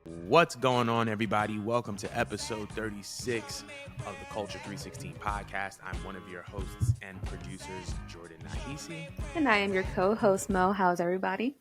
What's going on, everybody? Welcome to episode 36 of the Culture 316 podcast. I'm one of your hosts and producers, Jordan Nahisi. And I am your co-host, Mo. How's everybody?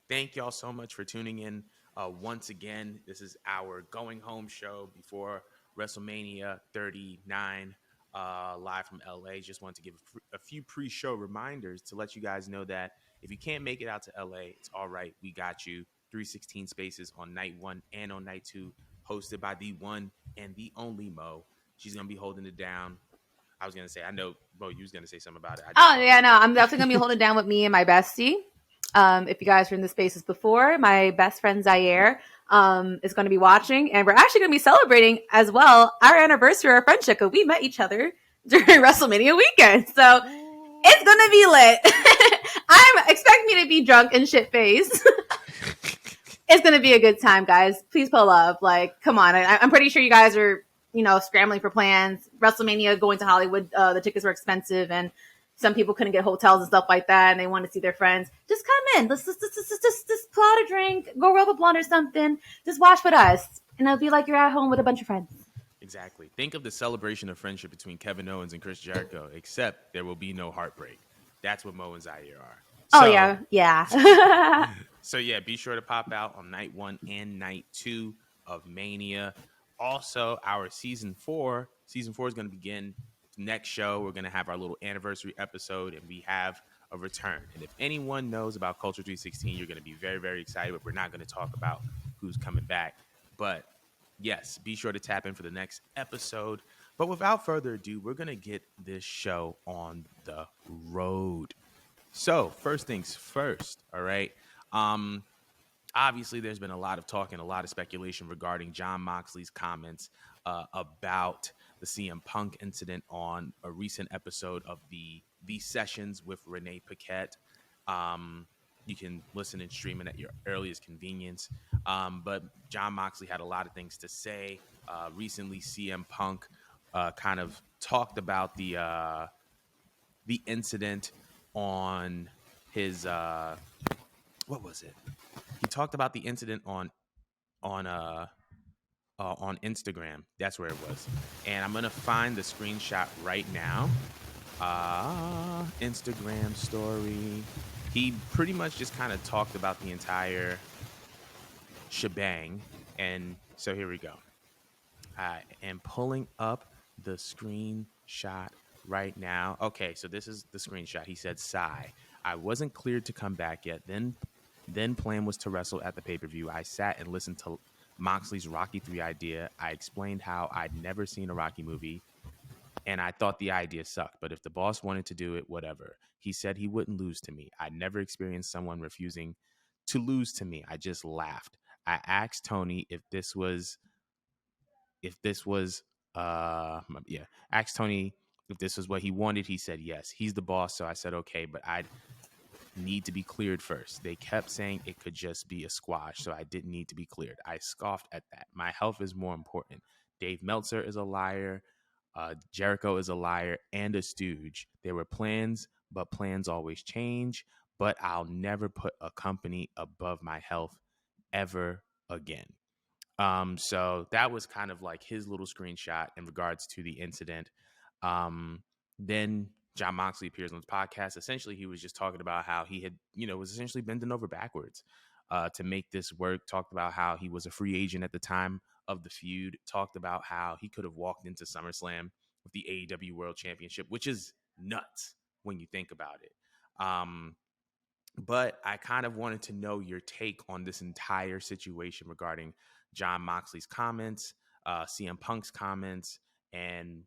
Thank y'all so much for tuning in once again. This is our going home show before WrestleMania 39, live from LA. Just want to give a few pre-show reminders to let you guys know that if you can't make it out to LA, it's all right. We got you. 316 spaces on night one and on night two, hosted by the one and the only Mo. She's going to be holding it down. I was going to say, I know, Mo, you was going to say something about it. I'm definitely going to be holding down with me and my bestie. If you guys were in the spaces before, my best friend Zaire is going to be watching, and we're actually going to be celebrating as well our anniversary of our friendship, because we met each other during WrestleMania weekend. So it's going to be lit. I'm expecting me to be drunk and shit-faced. It's going to be a good time, guys. Please pull up. Like, come on. I'm pretty sure you guys are, scrambling for plans. WrestleMania, going to Hollywood, the tickets were expensive, and some people couldn't get hotels and stuff like that, and they wanted to see their friends. Just come in. Let's just pull out a drink, go roll a blunt or something. Just watch with us, and it'll be like you're at home with a bunch of friends. Exactly. Think of the celebration of friendship between Kevin Owens and Chris Jericho, except there will be no heartbreak. That's what Mo and Zaire are. Oh, yeah. So, be sure to pop out on night one and night two of Mania. Also, our season four is going to begin next show. We're going to have our little anniversary episode, and we have a return. And if anyone knows about Culture 316, you're going to be very, very excited, but we're not going to talk about who's coming back. But yes, be sure to tap in for the next episode. But without further ado, we're going to get this show on the road. So first things first, all right? Obviously, there's been a lot of talk and a lot of speculation regarding Jon Moxley's comments about the CM Punk incident on a recent episode of the Sessions with Renee Paquette. You can listen and stream it at your earliest convenience. But Jon Moxley had a lot of things to say. Recently, CM Punk kind of talked about the incident on his what was it? He talked about the incident on Instagram. That's where it was. And I'm gonna find the screenshot right now. Instagram story. He pretty much just kind of talked about the entire shebang. And so here we go. I am pulling up the screenshot right now. Okay, so this is the screenshot. He said, "Sigh. I wasn't cleared to come back yet. Then plan was to wrestle at the pay-per-view. I sat and listened to Moxley's Rocky 3 idea. I explained how I'd never seen a Rocky movie, and I thought the idea sucked. But if the boss wanted to do it, whatever. He said he wouldn't lose to me. I'd never experienced someone refusing to lose to me. I just laughed. I asked Tony asked Tony if this was what he wanted. He said yes. He's the boss, so I said okay, but I'd need to be cleared first. They kept saying it could just be a squash, so I didn't need to be cleared. I scoffed at that. My health is more important. Dave Meltzer is a liar. Jericho is a liar and a stooge. There were plans, but plans always change. But I'll never put a company above my health ever again." So that was kind of like his little screenshot in regards to the incident. Then Jon Moxley appears on his podcast. Essentially, he was just talking about how he had, was essentially bending over backwards to make this work. Talked about how he was a free agent at the time of the feud. Talked about how he could have walked into SummerSlam with the AEW World Championship, which is nuts when you think about it. But I kind of wanted to know your take on this entire situation regarding Jon Moxley's comments, CM Punk's comments, and,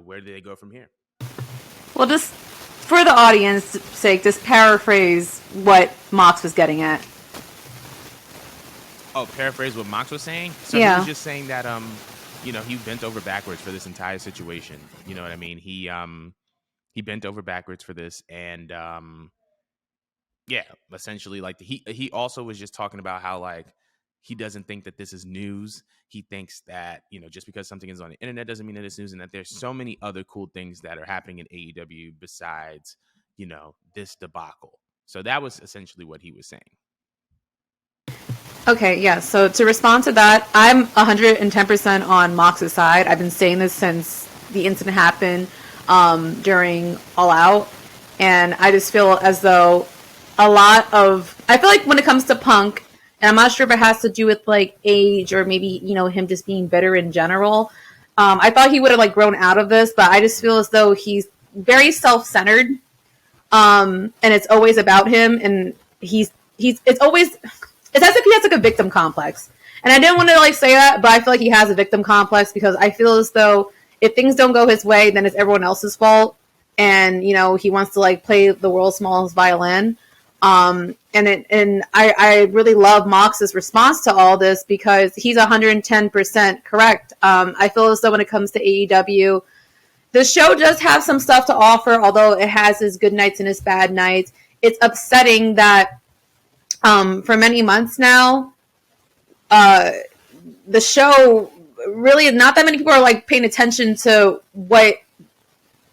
where do they go from here? Well, just for the audience's sake, just paraphrase what Mox was getting at. Oh, paraphrase what Mox was saying? So yeah. He was just saying that, he bent over backwards for this entire situation. You know what I mean? He bent over backwards for this, and essentially, like he also was just talking about how like he doesn't think that this is news. He thinks that, just because something is on the internet doesn't mean that it's news, and that there's so many other cool things that are happening in AEW besides, this debacle. So that was essentially what he was saying. Okay, yeah. So to respond to that, I'm 110% on Mox's side. I've been saying this since the incident happened during All Out, and I just feel as though a lot of I feel like when it comes to Punk, and I'm not sure if it has to do with like age or maybe him just being bitter in general. I thought he would have like grown out of this, but I just feel as though he's very self-centered, and it's always about him, and he's it's always it's as if he has like a victim complex. And I didn't want to like say that, but I feel like he has a victim complex because I feel as though if things don't go his way, then it's everyone else's fault. And he wants to like play the world's smallest violin. And I really love Mox's response to all this because he's 110% correct. I feel as though when it comes to AEW, the show does have some stuff to offer, although it has its good nights and its bad nights. It's upsetting that for many months now, uh, the show really not that many people are like paying attention to what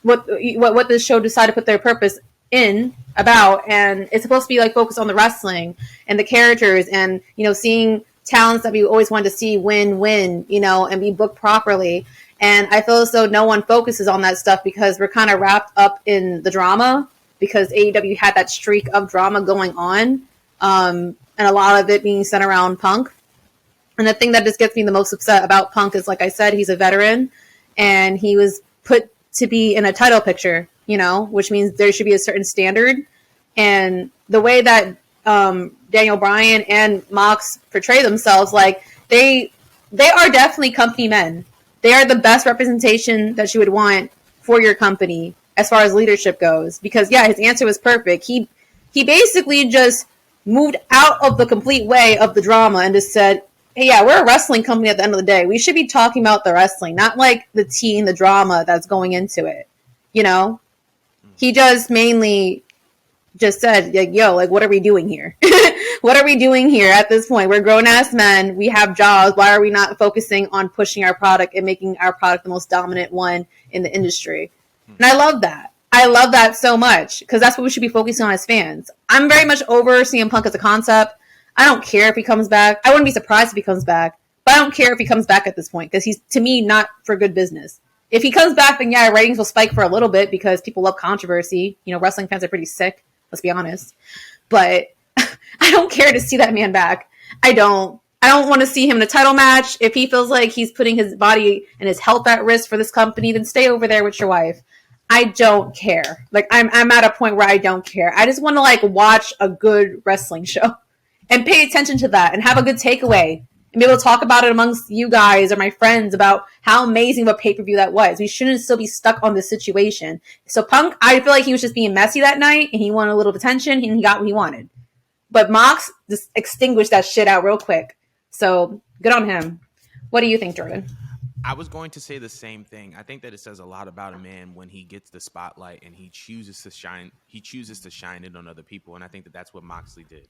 this show decided to put their purpose in about, and it's supposed to be like focused on the wrestling and the characters, and seeing talents that we always wanted to see win, and be booked properly. And I feel as though no one focuses on that stuff because we're kind of wrapped up in the drama because AEW had that streak of drama going on, and a lot of it being centered around Punk. And the thing that just gets me the most upset about Punk is, like I said, he's a veteran, and he was put to be in a title picture, which means there should be a certain standard. And the way that Daniel Bryan and Mox portray themselves, like they are definitely company men. They are the best representation that you would want for your company as far as leadership goes. Because yeah, his answer was perfect. He basically just moved out of the complete way of the drama and just said, hey, yeah, we're a wrestling company at the end of the day. We should be talking about the wrestling, not like the tea and the drama that's going into it. You know? He just mainly just said, like, yo, like, what are we doing here? What are we doing here at this point? We're grown ass men. We have jobs. Why are we not focusing on pushing our product and making our product the most dominant one in the industry? And I love that. I love that so much because that's what we should be focusing on as fans. I'm very much over CM Punk as a concept. I don't care if he comes back. I wouldn't be surprised if he comes back, but I don't care if he comes back at this point because he's, to me, not for good business. If he comes back, then yeah, ratings will spike for a little bit because people love controversy. Wrestling fans are pretty sick. Let's be honest. But I don't care to see that man back. I don't. I don't want to see him in a title match. If he feels like he's putting his body and his health at risk for this company, then stay over there with your wife. I don't care. Like I'm at a point where I don't care. I just want to like watch a good wrestling show and pay attention to that and have a good takeaway and be able to talk about it amongst you guys or my friends about how amazing of a pay-per-view that was. We shouldn't still be stuck on this situation. So Punk, I feel like he was just being messy that night and he wanted a little attention and he got what he wanted. But Mox just extinguished that shit out real quick. So good on him. What do you think, Jordan? I was going to say the same thing. I think that it says a lot about a man when he gets the spotlight and he chooses to shine. He chooses to shine it on other people, and I think that that's what Moxley did.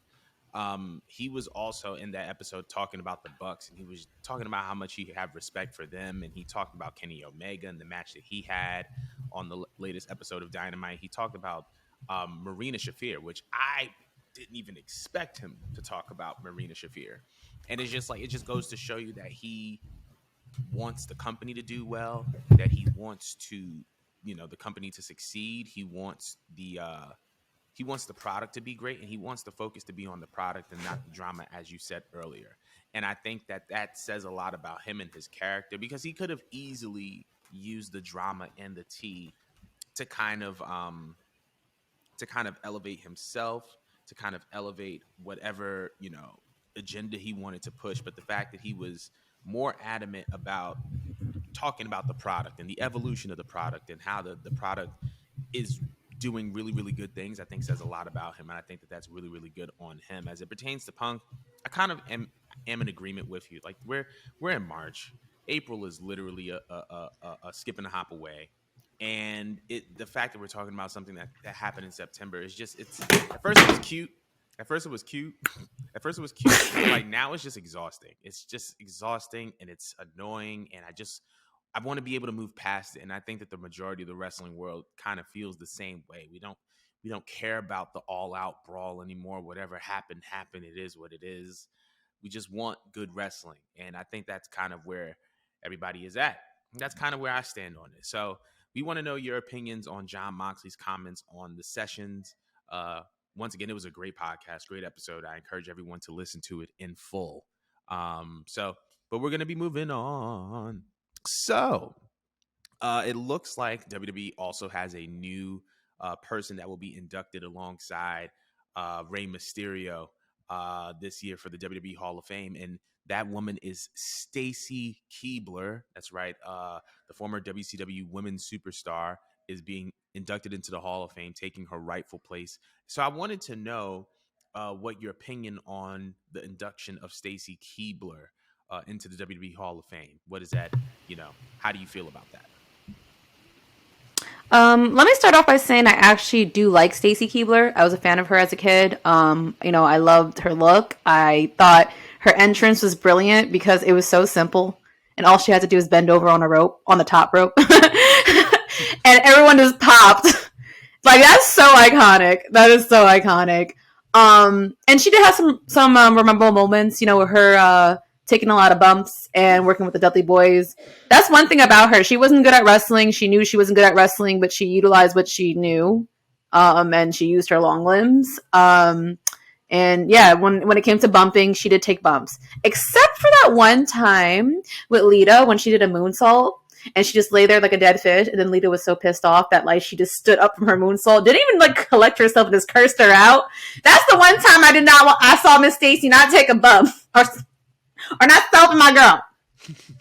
He was also in that episode talking about the Bucks, and he was talking about how much he had respect for them, and he talked about Kenny Omega and the match that he had on the latest episode of Dynamite. He talked about Marina Shafir, which I didn't even expect him to talk about Marina Shafir, and it's just like it just goes to show you that he wants the company to do well, that he wants to, the company to succeed. He wants the product to be great, and he wants the focus to be on the product and not the drama, as you said earlier. And I think that that says a lot about him and his character because he could have easily used the drama and the tea to kind of elevate himself, to kind of elevate whatever, agenda he wanted to push. But the fact that he was more adamant about talking about the product and the evolution of the product and how the product is doing really, really good things, I think says a lot about him. And I think that that's really, really good on him. As it pertains to Punk, I kind of am in agreement with you. Like we're in March. April is literally a skip and a hop away. And the fact that we're talking about something that happened in September is just at first it was cute. At first it was cute. At first it was cute. Like now it's just exhausting. It's just exhausting and it's annoying. And I want to be able to move past it. And I think that the majority of the wrestling world kind of feels the same way. We don't care about the all out brawl anymore. Whatever happened. It is what it is. We just want good wrestling, and I think that's kind of where everybody is at. That's kind of where I stand on it. So we want to know your opinions on John Moxley's comments on the sessions. Uh, Once again, it was a great podcast, great episode. I encourage everyone to listen to it in full. But we're going to be moving on. So it looks like WWE also has a new person that will be inducted alongside Rey Mysterio this year for the WWE Hall of Fame, and that woman is Stacy Keibler. That's right. The former WCW Women's Superstar is being inducted into the Hall of Fame, taking her rightful place. So I wanted to know what your opinion on the induction of Stacy Keibler into the WWE Hall of Fame. What is that? How do you feel about that? Let me start off by saying I actually do like Stacy Keibler. I was a fan of her as a kid. I loved her look. I thought her entrance was brilliant because it was so simple, and all she had to do was bend over on the top rope, and everyone just popped. Like, that's so iconic. That is so iconic. And she did have some memorable moments. With her taking a lot of bumps and working with the Dudley Boys. That's one thing about her. She wasn't good at wrestling. She knew she wasn't good at wrestling, but she utilized what she knew. And she used her long limbs. And yeah, when it came to bumping, she did take bumps. Except for that one time with Lita when she did a moonsault. And she just lay there like a dead fish. And then Lita was so pissed off that she just stood up from her moonsault. Didn't even collect herself and just cursed her out. That's the one time I saw Miss Stacy not take a bump. Or not stopping my girl.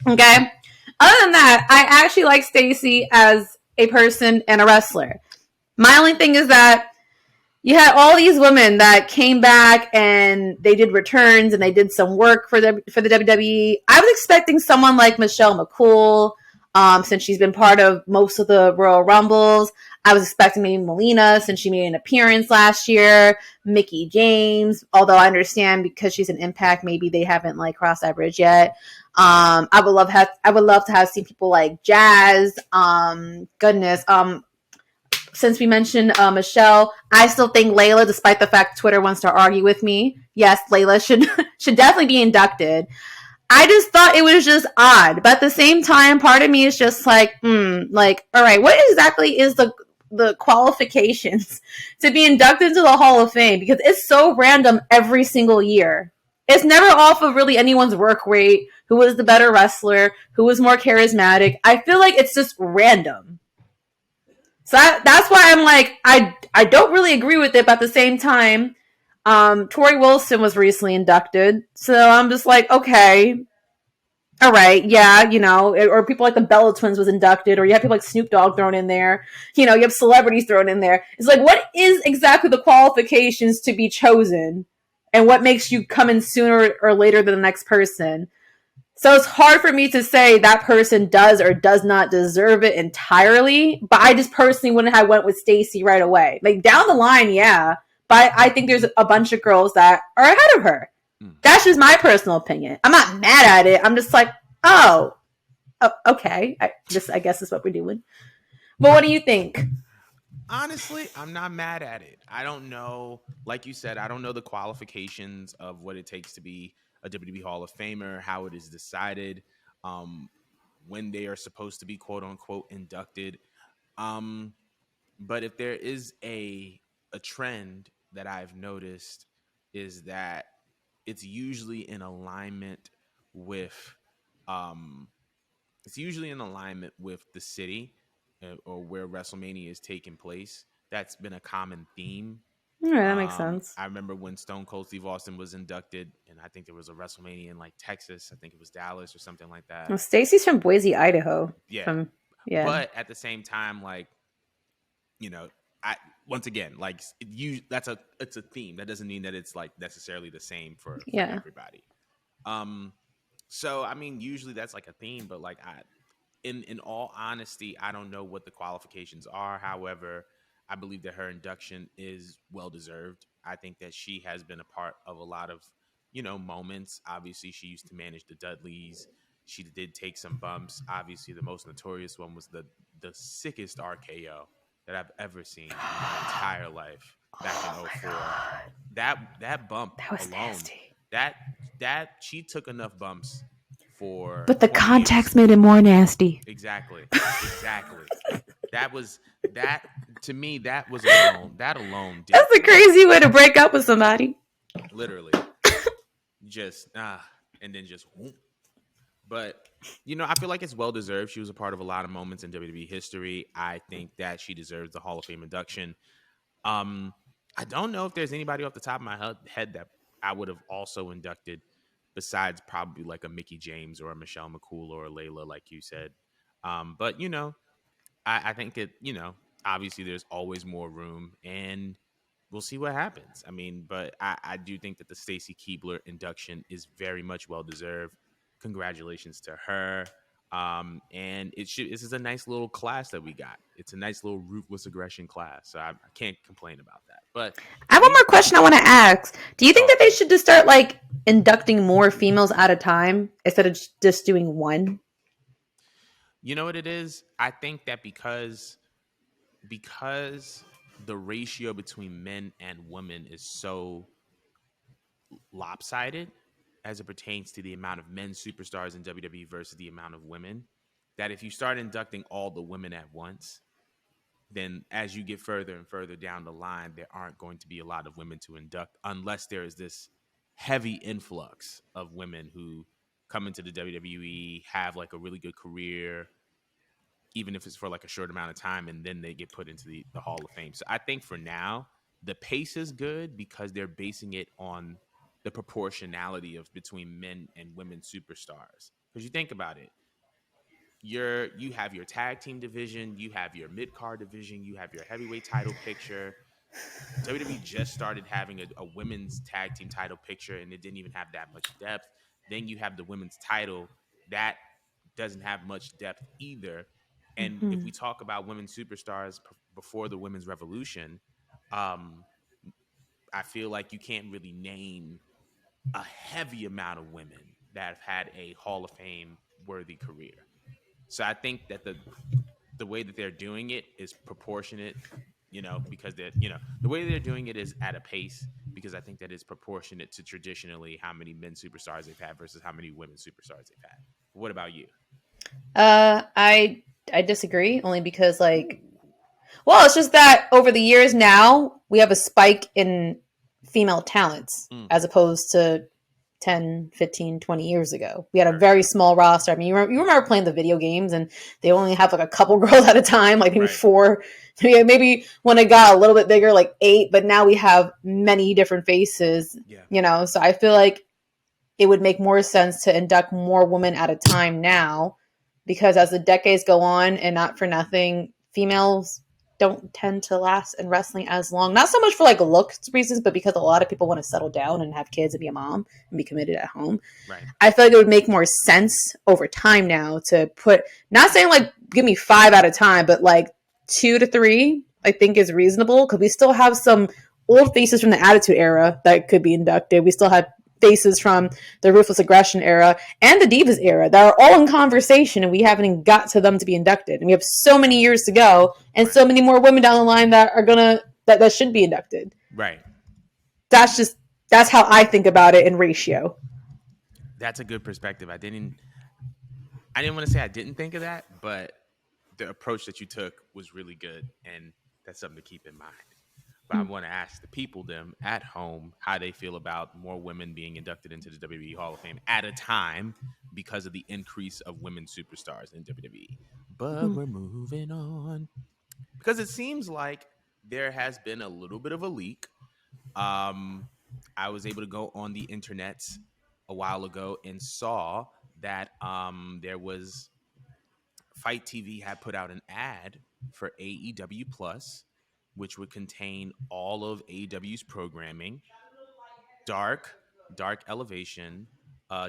Okay? Other than that, I actually like Stacy as a person and a wrestler. My only thing is that you had all these women that came back and they did returns and they did some work for the WWE. I was expecting someone like Michelle McCool, since she's been part of most of the Royal Rumbles. I was expecting maybe Melina, since she made an appearance last year. Mickie James, although I understand because she's an Impact, maybe they haven't crossed that bridge yet. I would love to have seen people like Jazz. Since we mentioned Michelle, I still think Layla, despite the fact Twitter wants to argue with me, yes, Layla should definitely be inducted. I just thought it was just odd. But at the same time, part of me is just all right, what exactly is the qualifications to be inducted into the Hall of Fame? Because it's so random every single year. It's never off of really anyone's work rate, who was the better wrestler, who was more charismatic. I feel like it's just random. So that's why I'm I don't really agree with it, but at the same time, Tori Wilson was recently inducted, so I'm just okay, all right, yeah, or people like the Bella Twins was inducted, or you have people like Snoop Dogg thrown in there, you have celebrities thrown in there. It's what is exactly the qualifications to be chosen, and what makes you come in sooner or later than the next person? So it's hard for me to say that person does or does not deserve it entirely, but I just personally wouldn't have went with Stacy right away. Down the line, yeah, but I think there's a bunch of girls that are ahead of her. That's just my personal opinion. I'm not mad at it. I'm just oh, okay. I guess is what we're doing. But what do you think? Honestly, I'm not mad at it. I don't know. Like you said, I don't know the qualifications of what it takes to be a WWE Hall of Famer, how it is decided, when they are supposed to be quote unquote inducted. But if there is a trend that I've noticed is that it's usually in alignment with the city or where WrestleMania is taking place. That's been a common theme. Yeah, that makes sense. I remember when Stone Cold Steve Austin was inducted, and I think there was a WrestleMania in Texas. I think it was Dallas or something like that. Well, Stacy's from Boise, Idaho. Yeah. But at the same time, once again, it's a theme. That doesn't mean that it's necessarily the same for everybody. So I mean, usually that's a theme, but in all honesty, I don't know what the qualifications are. However, I believe that her induction is well deserved. I think that she has been a part of a lot of, moments. Obviously, she used to manage the Dudleys. She did take some bumps. Obviously, the most notorious one was the sickest RKO that I've ever seen in my entire life back in 04. That bump that was alone, nasty. That that she took enough bumps for But the 20 years. context made it more nasty. Exactly. Exactly. That was that to me that was alone. That alone did it That's a for me. crazy way to break up with somebody. Literally. Just and then just whoop. But I feel like it's well deserved. She was a part of a lot of moments in WWE history. I think that she deserves the Hall of Fame induction. Um, I don't know if there's anybody off the top of my head that I would have also inducted besides probably like a Mickey James or a Michelle McCool or a Layla, like you said. But I think obviously there's always more room, and we'll see what happens. I mean, but I do think that the Stacy Keebler induction is very much well deserved. Congratulations to her. And this is a nice little class that we got. It's a nice little ruthless aggression class. So I can't complain about that. But I have one more question I want to ask. Do you think that they please. should just start like inducting more females at a time instead of just doing one? You know what it is? I think that because the ratio between men and women is so lopsided as it pertains to the amount of men superstars in WWE versus the amount of women, that if you start inducting all the women at once, then as you get further and further down the line, there aren't going to be a lot of women to induct unless there is this heavy influx of women who come into the WWE, have like a really good career, even if it's for like a short amount of time, and then they get put into the Hall of Fame. So I think for now, the pace is good because they're basing it on the proportionality of between men and women superstars. Because you think about it, you have your tag team division, you have your mid card division, you have your heavyweight title picture. WWE just started having a women's tag team title picture, and it didn't even have that much depth. Then you have the women's title that doesn't have much depth either. And if Mm-hmm. we talk about women superstars before the women's revolution, um, I feel like you can't really name a heavy amount of women that have had a Hall of Fame worthy career. So I think that the way that they're doing it is proportionate, because the way they're doing it is at a pace, because I think that is proportionate to traditionally how many men superstars they've had versus how many women superstars they've had. What about you? I disagree only because well, it's just that over the years now we have a spike in female talents Mm, as opposed to 10, 15, 20 years ago. We had a very very true. small roster. I mean, you remember playing the video games and they only have like a couple girls at a time, like maybe Right. four. Maybe when it got a little bit bigger, like eight, but now we have many different faces, Yeah. So I feel like it would make more sense to induct more women at a time now because as the decades go on, and not for nothing, females don't tend to last in wrestling as long. Not so much for like looks reasons, but because a lot of people want to settle down and have kids and be a mom and be committed at home. Right. I feel like it would make more sense over time now to put, not saying like give me five at a time, but like two to three, I think is reasonable because we still have some old faces from the Attitude Era that could be inducted. We still have faces from the Ruthless Aggression era and the Divas era that are all in conversation, and we haven't even got to them to be inducted. And we have so many years to go, and Right. so many more women down the line that are gonna that should be inducted. Right. That's just that's how I think about it in ratio. That's a good perspective. I didn't want to say I didn't think of that, but the approach that you took was really good, and that's something to keep in mind. But I want to ask the people them at home how they feel about more women being inducted into the WWE Hall of Fame at a time because of the increase of women superstars in WWE. But we're moving on because it seems like there has been a little bit of a leak. Um, I was able to go on the internet a while ago and saw that there was Fight TV had put out an ad for AEW Plus, which would contain all of AEW's programming, Dark, Dark Elevation,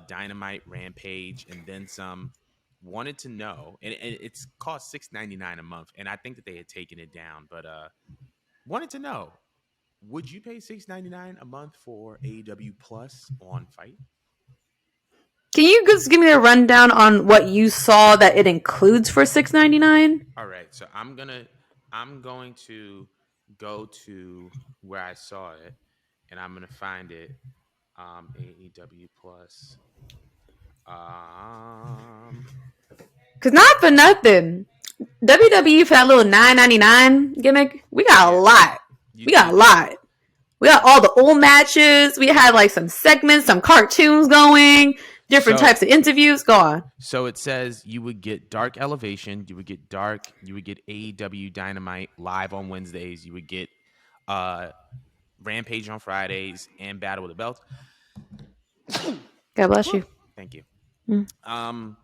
Dynamite, Rampage, and then some. Wanted to know, and it's cost $6.99 a month, and I think that they had taken it down, but wanted to know, would you pay $6.99 a month for AEW Plus on Fight? Can you just give me a rundown on what you saw that it includes for $6.99? All right, so I'm going to go to where I saw it, and I'm gonna find it AEW Plus. Um, Cause not for nothing, WWE for that little $9.99 gimmick, we got a yeah, lot. We got you a do. lot. We got all the old matches. We had like some segments, some cartoons going, different So types of interviews. Go on. so it says you would get Dark Elevation, you would get AEW Dynamite live on Wednesdays, you would get uh Rampage on Fridays, and Battle of the Belts. God bless Whew, you. thank you. Mm. Um,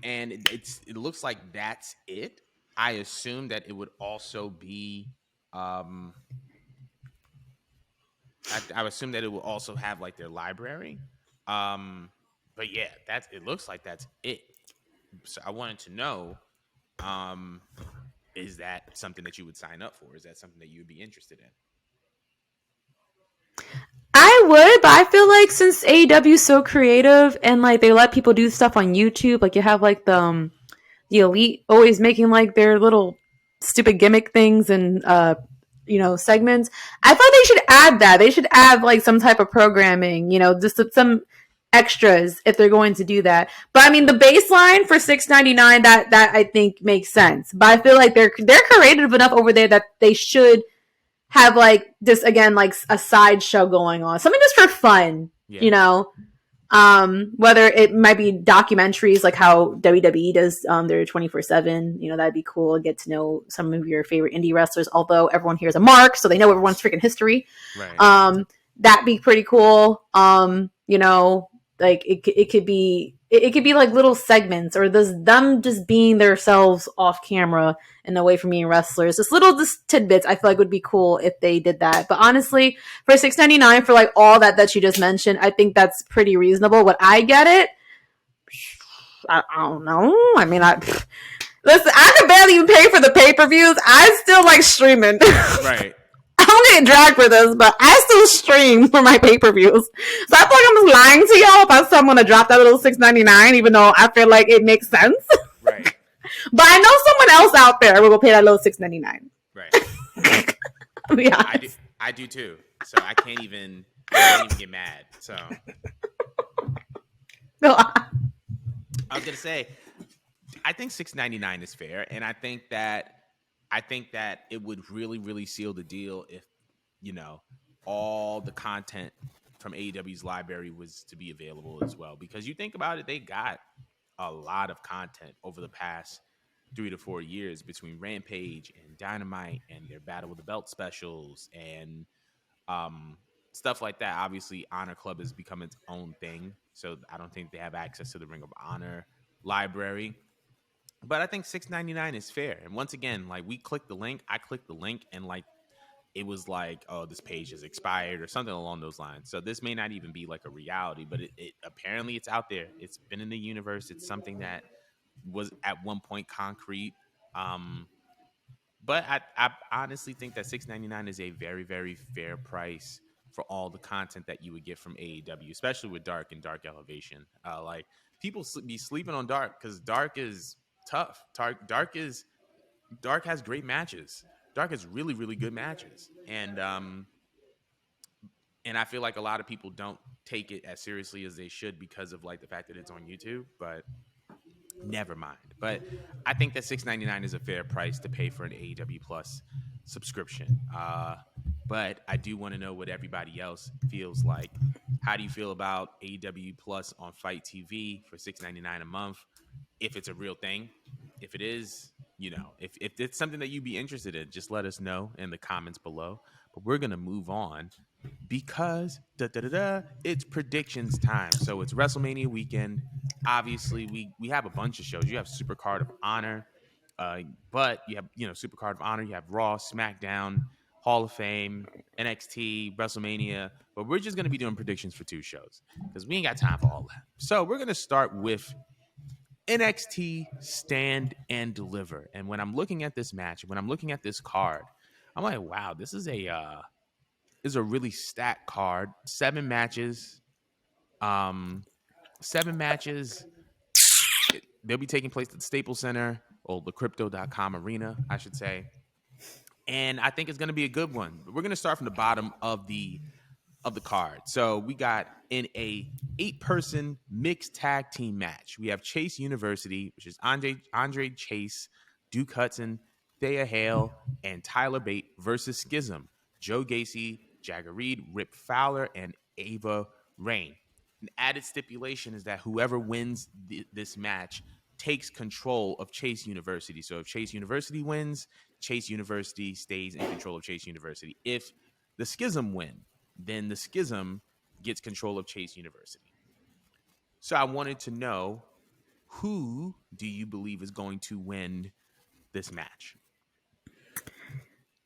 and it looks like that's it. I assume that it would also be um I assume that it will also have like their library. Um, but yeah, that's it looks like that's it. So I wanted to know, um, is that something that you would sign up for? Is that something that you would be interested in? I would, but I feel like since AEW is so creative and like they let people do stuff on YouTube, like you have like the elite always making like their little stupid gimmick things and segments. I thought they should add that. They should add like some type of programming, just some extras if they're going to do that. But I mean the baseline for $6.99 that I think makes sense. But I feel like they're creative enough over there that they should have like this again like a side show going on. Something just for fun, Yeah, you know whether it might be documentaries like how WWE does their 24/7, that'd be cool. Get to know some of your favorite indie wrestlers, although everyone here is a mark, so they know everyone's freaking history. right. That'd be pretty cool. Like it could be it could be like little segments or them just being themselves off camera and away from being wrestlers. Just little just tidbits I feel like would be cool if they did that. But honestly, for $6.99 for like all that you just mentioned, I think that's pretty reasonable. Would I get it? I don't know. I mean, listen. I could barely even pay for the pay-per-views. I still like streaming. Right. I'm getting dragged for this, but I still stream for my pay-per-views. So I feel like I'm just lying to y'all if I say I'm gonna drop that little $6.99, even though I feel like it makes sense. Right. But I know someone else out there will pay that little $6.99. Right. Yeah, I do too. So I can't even get mad. So go on. I was gonna say, I think $6.99 is fair, and I think that it would really, really seal the deal if all the content from AEW's library was to be available as well. Because you think about it, they got a lot of content over the past 3 to 4 years between Rampage and Dynamite and their Battle with the Belt specials and um, stuff like that. Obviously, Honor Club has become its own thing, so I don't think they have access to the Ring of Honor library. But I think $6.99 is fair. And once again, like I clicked the link, and like it was like, oh, this page is expired or something along those lines. So this may not even be like a reality, but it apparently it's out there. It's been in the universe. It's something that was at one point concrete. Um, but I honestly think that $6.99 is a very, very fair price for all the content that you would get from AEW, especially with Dark and Dark Elevation. Like people be sleeping on Dark because Dark is tough. Dark has great matches. Dark has really, really good matches, and I feel like a lot of people don't take it as seriously as they should because of like the fact that it's on YouTube. But never mind. But I think that $6.99 is a fair price to pay for an AEW Plus subscription. But I do want to know what everybody else feels like. How do you feel about AEW Plus on Fight TV for $6.99 a month? If it's a real thing, if it is, if it's something that you'd be interested in, just let us know in the comments below. But we're gonna move on because it's predictions time. So it's WrestleMania weekend. Obviously, we have a bunch of shows. You have Super Card of Honor, but you have Super Card of Honor. You have Raw, SmackDown, Hall of Fame, NXT, WrestleMania. But we're just gonna be doing predictions for 2 shows because we ain't got time for all that. So we're gonna start with NXT Stand and Deliver. And when I'm looking at this match, when I'm looking at this card, I'm like, wow, this is a really stacked card. 7 matches. 7 matches. They'll be taking place at the Staples Center or the Crypto.com arena, I should say. And I think it's going to be a good one. We're going to start from the bottom of the of the card. So we got in a 8-person mixed tag team match. We have Chase University, which is Andre Chase, Duke Hudson, Thea Hale, and Tyler Bate versus Schism, Joe Gacy, Jagger Reed, Rip Fowler, and Ava Rain. An added stipulation is that whoever wins this match takes control of Chase University. So if Chase University wins, Chase University stays in control of Chase University. If the Schism win, then the Schism gets control of Chase University. So I wanted to know, who do you believe is going to win this match?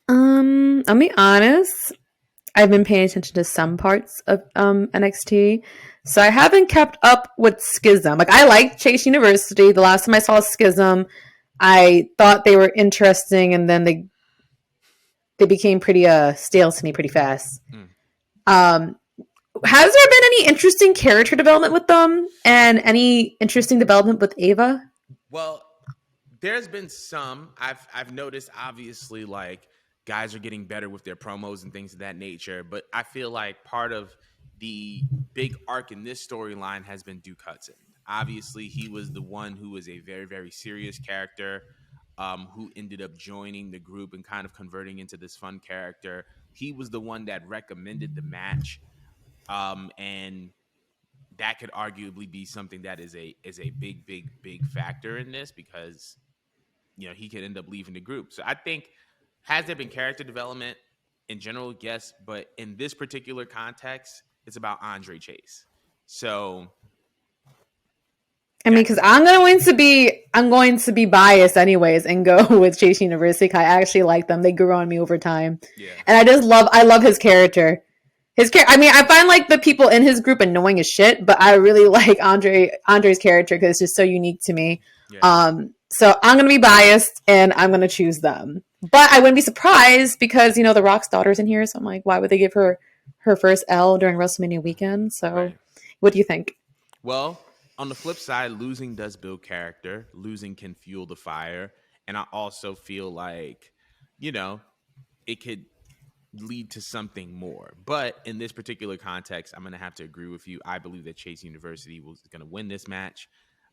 I'll be honest. I've been paying attention to some parts of NXT, so I haven't kept up with Schism. Like, I liked Chase University. The last time I saw Schism, I thought they were interesting, and then they became pretty stale to me pretty fast. Um, has there been any interesting character development with them, and any interesting development with Ava? Well, there's been some. I've noticed, obviously, like, guys are getting better with their promos and things of that nature, but I feel like part of the big arc in this storyline has been Duke Hudson. Obviously, he was the one who was a very, very serious character, who ended up joining the group and kind of converting into this fun character. He was the one that recommended the match, and that could arguably be something that is a big, big, big factor in this, because he could end up leaving the group. So I think, has there been character development in general? Yes, but in this particular context, it's about Andre Chase. So I mean, because I'm going to be biased anyways and go with Chase University. I actually like them. They grew on me over time, and I love his character. I mean, I find like the people in his group annoying as shit, but I really like Andre's character because it's just so unique to me. Yeah. So I'm gonna be biased and I'm gonna choose them. But I wouldn't be surprised because The Rock's daughter's in here, so I'm like, why would they give her first L during WrestleMania weekend? So, right. What do you think? Well, on the flip side, losing does build character. Losing can fuel the fire, and I also feel like, it could lead to something more. But in this particular context, I'm going to have to agree with you. I believe that Chase University is going to win this match.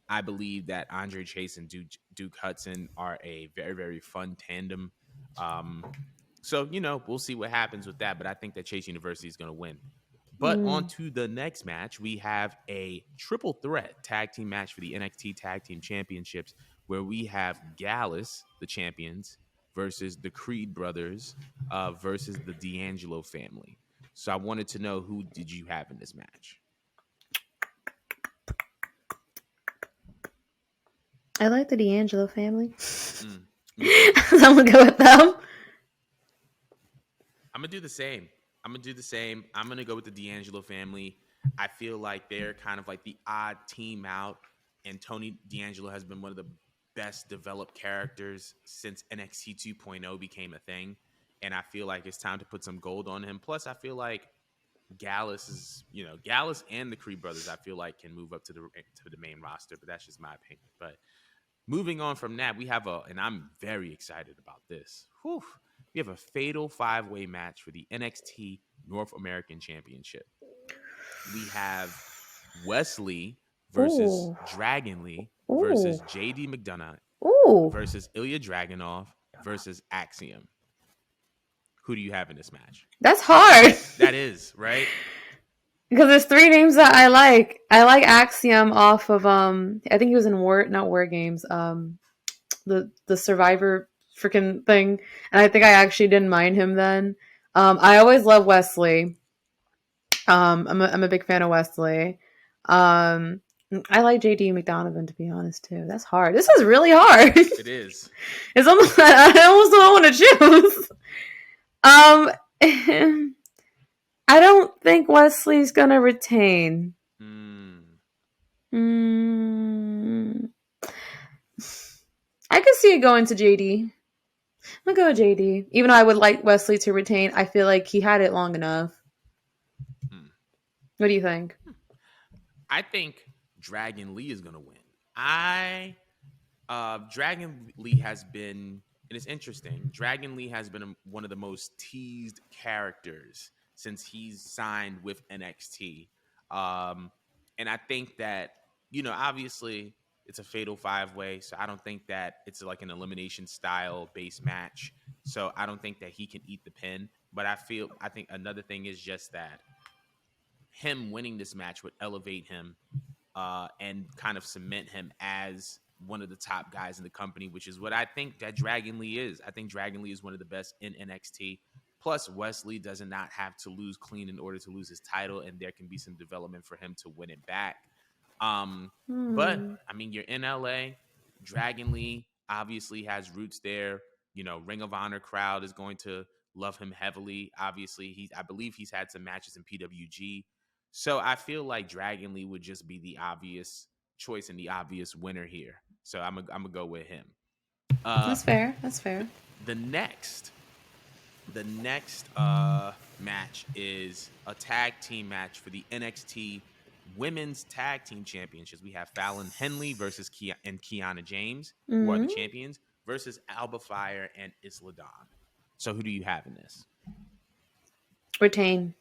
I believe that Andre Chase and Duke Hudson are a very, very fun tandem. So, we'll see what happens with that. But I think that Chase University is going to win. But on to the next match, we have a triple threat tag team match for the NXT Tag Team Championships, where we have Gallus, the champions, versus the Creed brothers, versus the D'Angelo family. So I wanted to know, who did you have in this match? I like the D'Angelo family. I'm going to go with them. I'm going to do the same. I'm going to go with the D'Angelo family. I feel like they're kind of like the odd team out, and Tony D'Angelo has been one of the best developed characters since NXT 2.0 became a thing, and I feel like it's time to put some gold on him. Plus, I feel like Gallus and the Creed brothers, I feel like, can move up to the main roster, but that's just my opinion. But moving on from that, we have and I'm very excited about this. We have a fatal 5-way match for the NXT North American Championship. We have Wesley versus Dragon Lee versus JD McDonough versus Ilya Dragunov versus Axiom. Who do you have in this match? That's hard. That is, right? Because there's 3 names that I like. I like Axiom off of I think he was in not War Games, the Survivor freaking thing, and I think I actually didn't mind him then. I always love Wesley. I'm a big fan of Wesley. I like JD McDonovan, to be honest, too. That's hard. This is really hard. It is. It's almost I almost don't want to choose. I don't think Wesley's gonna retain. I could see it going to JD. I'm gonna go with JD. Even though I would like Wesley to retain, I feel like he had it long enough. What do you think? I think Dragon Lee is gonna win. Dragon Lee has been, and it's interesting, Dragon Lee has been one of the most teased characters since he's signed with NXT. Um, and I think that, obviously it's a fatal 5-way. So I don't think that it's like an elimination style base match. So I don't think that he can eat the pin. But I think another thing is just that him winning this match would elevate him and kind of cement him as one of the top guys in the company, which is what I think that Dragon Lee is. I think Dragon Lee is one of the best in NXT. Plus, Wesley does not have to lose clean in order to lose his title, and there can be some development for him to win it back. But Hmm. I mean, you're in LA. Dragon Lee obviously has roots there. Ring of Honor crowd is going to love him heavily. Obviously, I believe he's had some matches in PWG. So I feel like Dragon Lee would just be the obvious choice and the obvious winner here. So I'm gonna go with him. Uh, That's fair. That's the, fair. the next match is a tag team match for the NXT Women's Tag Team Championships. We have Fallon Henley versus Kiana James, who are the Hmm. champions, versus Alba Fire and Isla Dawn. So who do you have in this? Retain.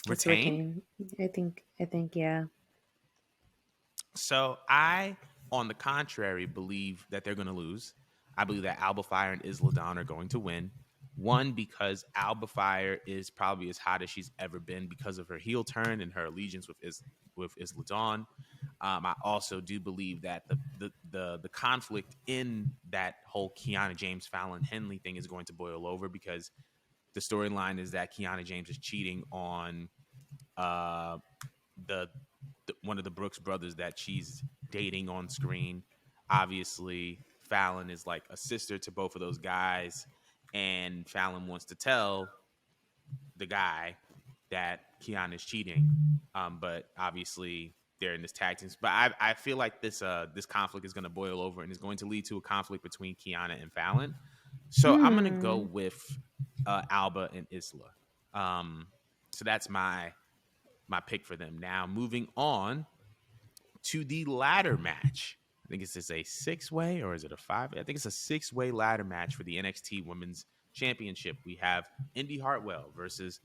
It's a Retain? retain. I think. Yeah. So I, on the contrary, believe that they're going to lose. I believe that Alba Fire and Isla Dawn are going to win. One, because Alba Fire is probably as hot as she's ever been because of her heel turn and her allegiance with Isla Dawn. I also do believe that the conflict in that whole Kiana James Fallon Henley thing is going to boil over, because the storyline is that Kiana James is cheating on uh, the one of the Brooks brothers that she's dating on screen. Obviously, Fallon is like a sister to both of those guys, and Fallon wants to tell the guy that Kiana's cheating, but obviously they're in this tag team. But I feel like this conflict is going to boil over and is going to lead to a conflict between Kiana and Fallon. So I'm going to go Hmm. with Alba and Isla. So that's my pick for them. Now, moving on to the ladder match. I think it's just a 6-way, or is it a 5? I think it's a 6-way ladder match for the NXT Women's Championship. We have Indy Hartwell versus,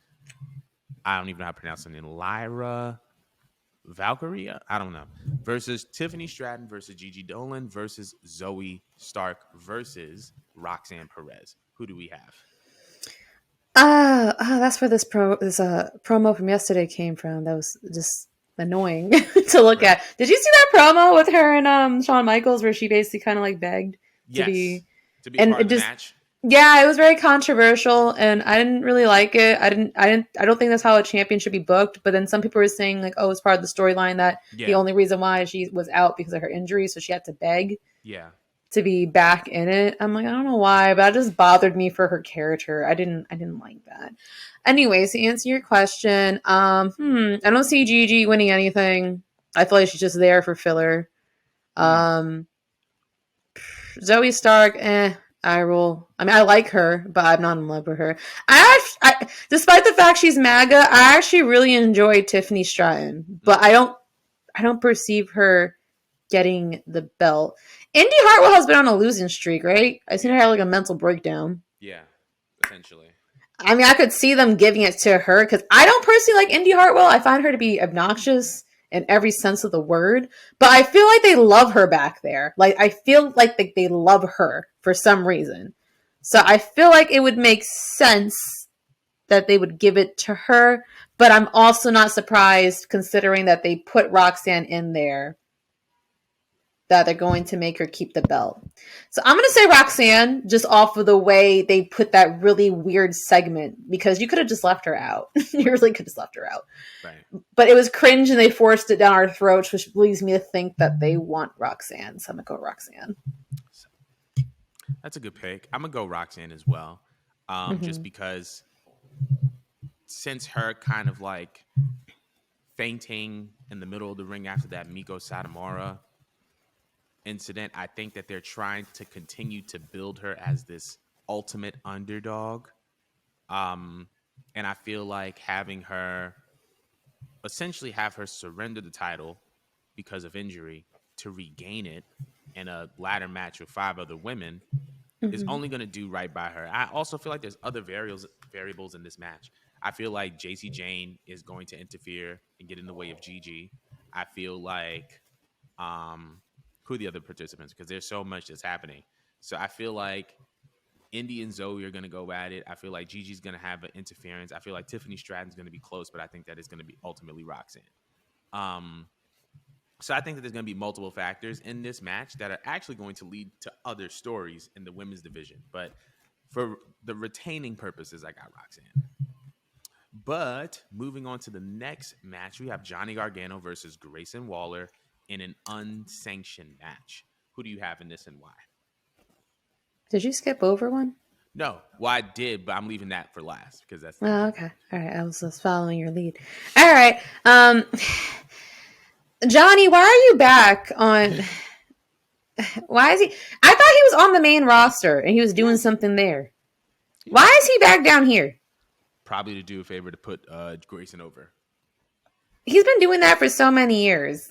I don't even know how to pronounce her name, Lyra Valkyria? I don't know. Versus Tiffany Stratton versus Gigi Dolan versus Zoe Stark versus Roxanne Perez. Who do we have? That's where this promo from yesterday came from. That was just annoying to look Right. at. Did you see that promo with her and Shawn Michaels where she basically kind of like begged to Yes. be, To be a and part it of the just, match. yeah, it was very controversial and I didn't really like it. I don't think that's how a champion should be booked. But then some people were saying like, oh, it's part of the storyline that the Yeah. only reason why she was out because of her injury, so she had to beg Yeah. to be back in it. I'm like, I don't know why, but it just bothered me for her character. I didn't like that. Anyways, to answer your question, I don't see Gigi winning anything. I feel like she's just there for filler. Mm. Um, Zoe Stark, I roll. I mean, I like her, but I'm not in love with her. Despite the fact she's MAGA, I actually really enjoy Tiffany Stratton, but Mm. I don't perceive her getting the belt. Indy Hartwell has been on a losing streak, right? I seen her Yeah. have like a mental breakdown. Yeah. Essentially. I mean, I could see them giving it to her because I don't personally like Indy Hartwell. I find her to be obnoxious in every sense of the word, but I feel like they love her back there. Like, I feel like they love her for some reason. So I feel like it would make sense that they would give it to her, but I'm also not surprised considering that they put Roxanne in there that they're going to make her keep the belt. So I'm going to say Roxanne just off of the way they put that really weird segment because you could have just left her out. You really could have just left her out. Right. But it was cringe and they forced it down our throats, which leads me to think that they want Roxanne. So I'm going to go Roxanne. So that's a good pick. I'm gonna go Roxanne as well. Just Mm-hmm. because since her kind of like fainting in the middle of the ring after that Miko Satomura incident, I think that they're trying to continue to build her as this ultimate underdog. Um, and I feel like having her essentially have her surrender the title because of injury to regain it in a ladder match with 5 other women is Mm-hmm. only going to do right by her. I also feel like there's other variables in this match. I feel like JC Jane is going to interfere and get in the way of Gigi. I feel like who are the other participants, because there's so much that's happening. So I feel like Indy and Zoe are going to go at it. I feel like Gigi's going to have an interference. I feel like Tiffany Stratton's going to be close, but I think that is going to be ultimately Roxanne. So I think that there's going to be multiple factors in this match that are actually going to lead to other stories in the women's division. But for the retaining purposes, I got Roxanne. But moving on to the next match, we have Johnny Gargano versus Grayson Waller in an unsanctioned match. Who do you have in this and why? Did you skip over one? No, well, I did, but I'm leaving that for last because that's the Oh, okay. All right. I was just following your lead. All right. Johnny, why are you back on? Why is he? I thought he was on the main roster and he was doing something there. Why is he back down here? Probably to do a favor to put Grayson over. He's been doing that for so many years.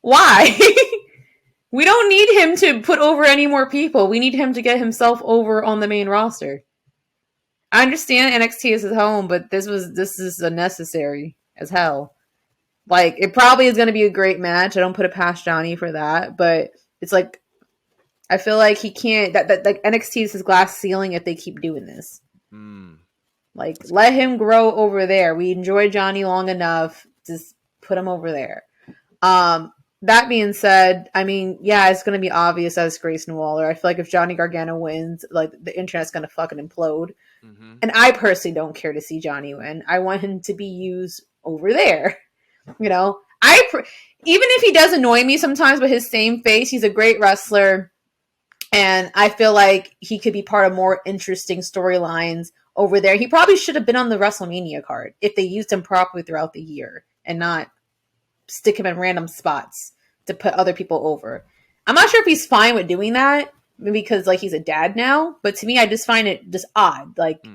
Why? We don't need him to put over any more people. We need him to get himself over on the main roster. I understand NXT is his home, but this is unnecessary as hell. Like, it probably is going to be a great match. I don't put it past Johnny for that, but it's like, I feel like he can't. That like NXT is his glass ceiling if they keep doing this. Like, let him grow over there. We enjoy Johnny long enough. Just put him over there. That being said, I mean, yeah, it's going to be obvious as Grayson Waller. I feel like if Johnny Gargano wins, like, the internet's going to fucking implode. Mm-hmm. And I personally don't care to see Johnny win. I want him to be used over there. You know, even if he does annoy me sometimes with his same face, he's a great wrestler. And I feel like he could be part of more interesting storylines over there. He probably should have been on the WrestleMania card if they used him properly throughout the year and not stick him in random spots to put other people over. I'm not sure if he's fine with doing that because, like, he's a dad now. But to me, I just find it just odd. Like,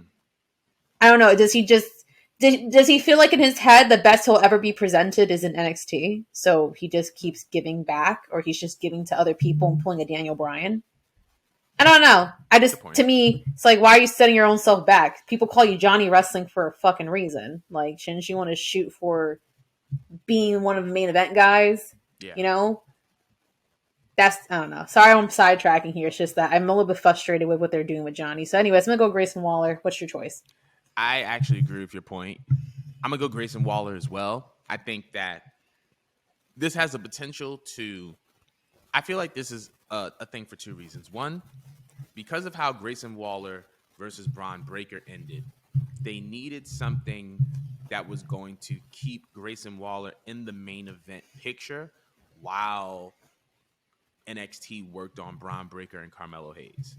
I don't know. Does he feel like in his head the best he'll ever be presented is in NXT? So he just keeps giving back, or he's just giving to other people and pulling a Daniel Bryan? I don't know. To me, it's like, why are you setting your own self back? People call you Johnny Wrestling for a fucking reason. Like, shouldn't you want to shoot for being one of the main event guys? Yeah. You know? I don't know. Sorry I'm sidetracking here. It's just that I'm a little bit frustrated with what they're doing with Johnny. So anyways, I'm going to go Grayson Waller. What's your choice? I actually agree with your point. I'm going to go Grayson Waller as well. I think that this has the potential to... I feel like this is a thing for two reasons. One, because of how Grayson Waller versus Braun Breaker ended, they needed something that was going to keep Grayson Waller in the main event picture while NXT worked on Braun Breaker and Carmelo Hayes.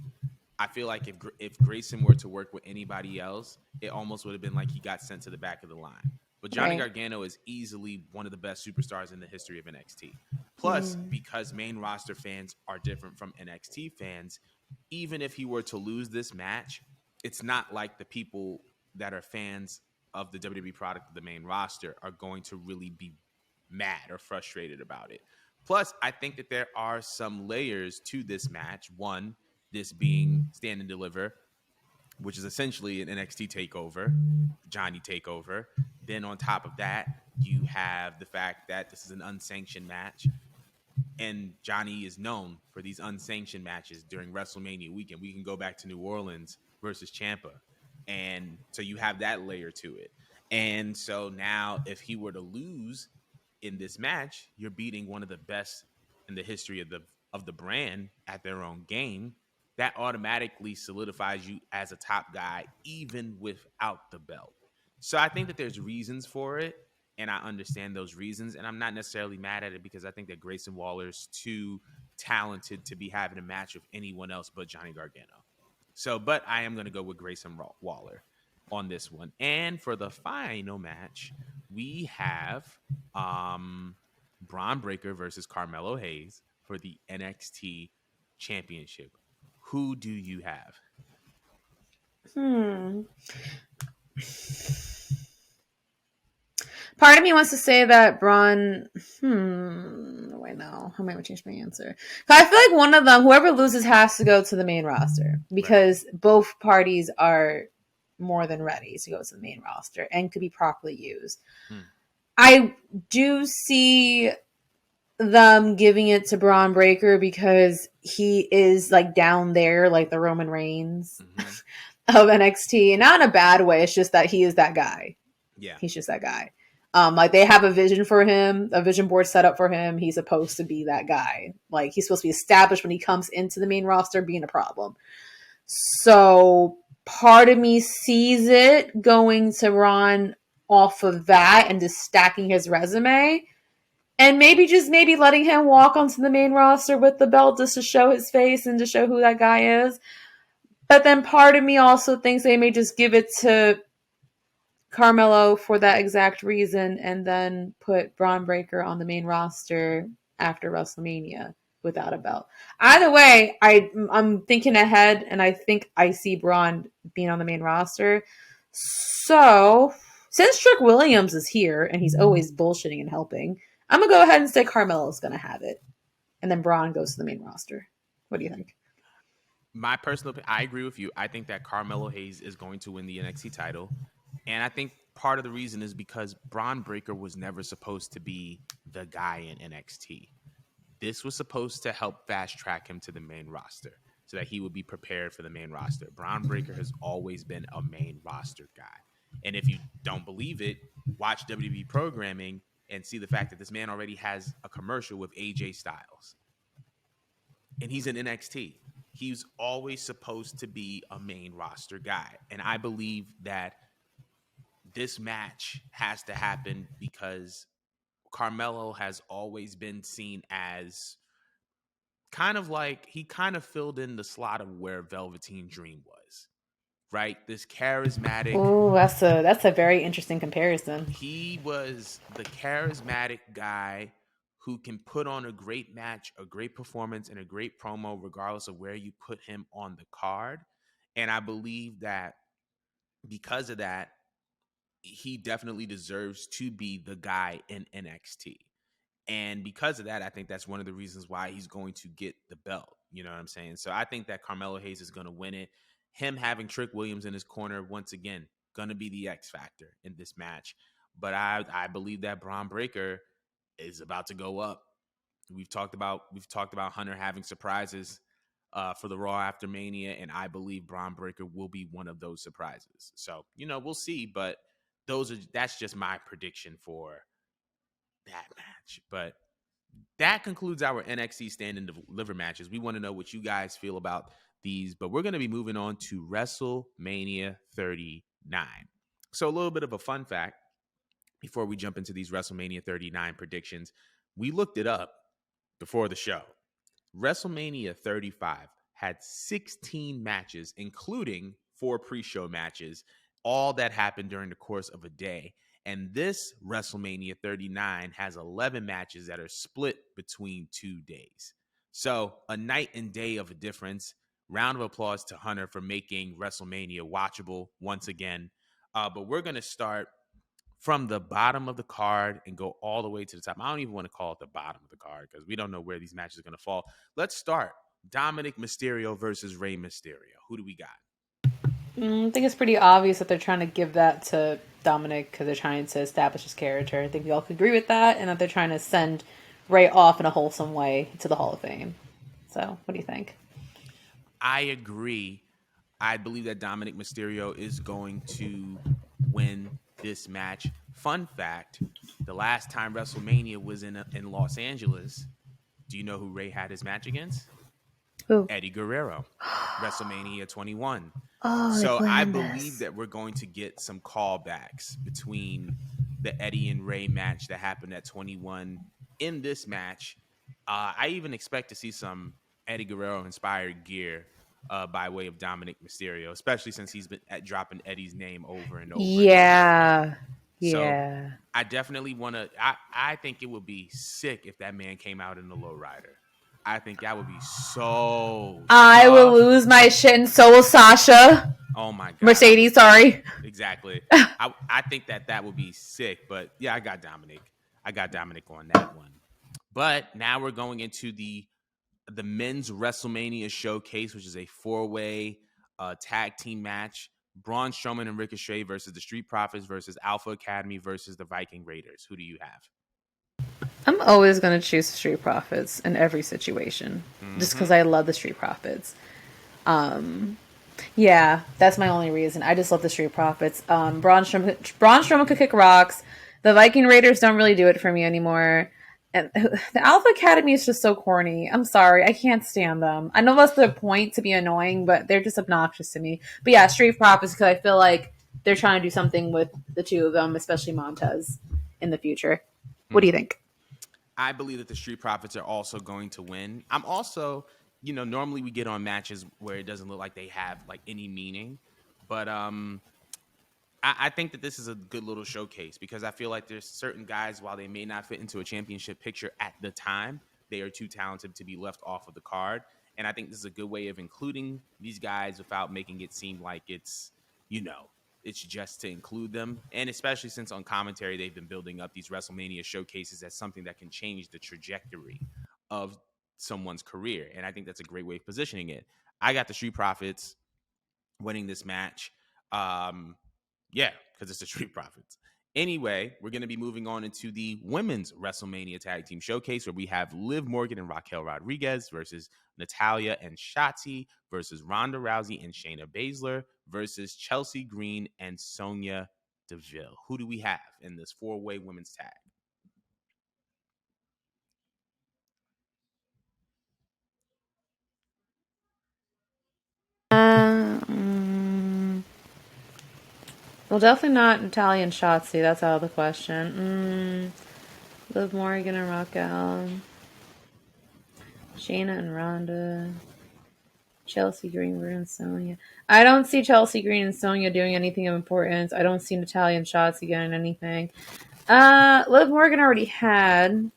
I feel like if Grayson were to work with anybody else, it almost would have been like he got sent to the back of the line. But Johnny Gargano is easily one of the best superstars in the history of NXT. Plus, because main roster fans are different from NXT fans, even if he were to lose this match, it's not like the people that are fans of the WWE product of the main roster are going to really be mad or frustrated about it. Plus, I think that there are some layers to this match. One, this being Stand and Deliver, which is essentially an NXT takeover, Johnny takeover. Then on top of that, you have the fact that this is an unsanctioned match. And Johnny is known for these unsanctioned matches during WrestleMania weekend. We can go back to New Orleans versus Ciampa. And so you have that layer to it. And so now if he were to lose in this match, you're beating one of the best in the history of the brand at their own game. That automatically solidifies you as a top guy, even without the belt. So I think that there's reasons for it, and I understand those reasons, and I'm not necessarily mad at it because I think that Grayson Waller's too talented to be having a match with anyone else but Johnny Gargano. So, but I am going to go with Grayson Waller on this one. And for the final match, we have Braun Breaker versus Carmelo Hayes for the NXT Championship. Who do you have? Part of me wants to say that Braun. Wait, no. How am I going to change my answer? I feel like one of them, whoever loses, has to go to the main roster because both parties are more than ready to go to the main roster and could be properly used. Hmm. I do see them giving it to Braun Breaker because he is like down there, like the Roman Reigns Mm-hmm. of NXT, and not in a bad way. It's just that he is that guy. Yeah. He's just that guy. Like they have a vision for him, a vision board set up for him. He's supposed to be that guy. Like he's supposed to be established when he comes into the main roster, being a problem. So part of me sees it going to Ron off of that and just stacking his resume. And maybe letting him walk onto the main roster with the belt just to show his face and to show who that guy is. But then part of me also thinks they may just give it to Carmelo for that exact reason and then put Braun Breaker on the main roster after WrestleMania without a belt. Either way, I'm thinking ahead and I think I see Braun being on the main roster. So, since Trick Williams is here and he's always bullshitting and helping, I'm going to go ahead and say Carmelo's going to have it. And then Braun goes to the main roster. What do you think? My personal opinion, I agree with you. I think that Carmelo Hayes is going to win the NXT title. And I think part of the reason is because Braun Breaker was never supposed to be the guy in NXT. This was supposed to help fast track him to the main roster so that he would be prepared for the main roster. Braun Breaker has always been a main roster guy. And if you don't believe it, watch WWE programming and see the fact that this man already has a commercial with AJ Styles. And he's in NXT. He's always supposed to be a main roster guy. And I believe that this match has to happen because Carmelo has always been seen as kind of like he kind of filled in the slot of where Velveteen Dream was, right? This charismatic. Oh, that's a very interesting comparison. He was the charismatic guy who can put on a great match, a great performance, and a great promo, regardless of where you put him on the card. And I believe that because of that, he definitely deserves to be the guy in NXT. And because of that, I think that's one of the reasons why he's going to get the belt. You know what I'm saying? So I think that Carmelo Hayes is going to win it. Him having Trick Williams in his corner, once again, going to be the X factor in this match. But I believe that Braun Breaker is about to go up. We've talked about Hunter having surprises for the Raw after Mania, and I believe Braun Breaker will be one of those surprises. So we'll see, but that's just my prediction for that match. But that concludes our NXT Stand and Deliver matches. We want to know what you guys feel about these, but we're going to be moving on to WrestleMania 39. So a little bit of a fun fact before we jump into these WrestleMania 39 predictions. We looked it up before the show. WrestleMania 35 had 16 matches, including 4 pre-show matches, all that happened during the course of a day. And this WrestleMania 39 has 11 matches that are split between 2 days. So a night and day of a difference. Round of applause to Hunter for making WrestleMania watchable once again. But we're going to start from the bottom of the card and go all the way to the top. I don't even want to call it the bottom of the card because we don't know where these matches are going to fall. Let's start. Dominic Mysterio versus Rey Mysterio. Who do we got? I think it's pretty obvious that they're trying to give that to Dominic because they're trying to establish his character. I think we all could agree with that, and that they're trying to send Ray off in a wholesome way to the Hall of Fame. So, what do you think? I agree. I believe that Dominic Mysterio is going to win this match. Fun fact, the last time WrestleMania was in Los Angeles, do you know who Ray had his match against? Who? Eddie Guerrero, WrestleMania 21. Oh, So I believe that we're going to get some callbacks between the Eddie and Ray match that happened at 21 in this match. I even expect to see some Eddie Guerrero inspired gear by way of Dominic Mysterio, especially since he's been dropping Eddie's name over and over. Yeah. So I definitely want to. I think it would be sick if that man came out in the lowrider. I think that would be so. I will lose my shit, and so will Sasha. Oh my god, Mercedes. Sorry. Exactly. I think that would be sick. But yeah, I got Dominic on that one. But now we're going into the men's WrestleMania showcase, which is a 4-way tag team match Braun Strowman and Ricochet versus the Street Profits versus Alpha Academy versus the Viking Raiders. Who do you have? I'm always going to choose the Street Profits in every situation, just because I love the Street Profits. Yeah, that's my only reason. I just love the Street Profits. Braun Strowman could kick rocks. The Viking Raiders don't really do it for me anymore. And the Alpha Academy is just so corny. I'm sorry, I can't stand them. I know that's their point to be annoying, but they're just obnoxious to me. But yeah, Street Profits because I feel like they're trying to do something with the two of them, especially Montez, in the future. What do you think? I believe that the Street Profits are also going to win. I'm also, normally we get on matches where it doesn't look like they have like any meaning, but I think that this is a good little showcase because I feel like there's certain guys, while they may not fit into a championship picture at the time, they are too talented to be left off of the card. And I think this is a good way of including these guys without making it seem like it's just to include them. And especially since on commentary, they've been building up these WrestleMania showcases as something that can change the trajectory of someone's career. And I think that's a great way of positioning it. I got the Street Profits winning this match. Yeah, because it's the Street Profits. Anyway, we're going to be moving on into the women's WrestleMania Tag Team Showcase where we have Liv Morgan and Raquel Rodriguez versus Natalya and Shotzi versus Ronda Rousey and Shayna Baszler versus Chelsea Green and Sonya Deville. Who do we have in this four-way women's tag? Well, definitely not Italian Shotzi. That's out of the question. Liv Morgan and Raquel. Shayna and Ronda. Chelsea Green and Sonya. I don't see Chelsea Green and Sonya doing anything of importance. I don't see Natalya and Shotzi getting anything. Liv Morgan already had.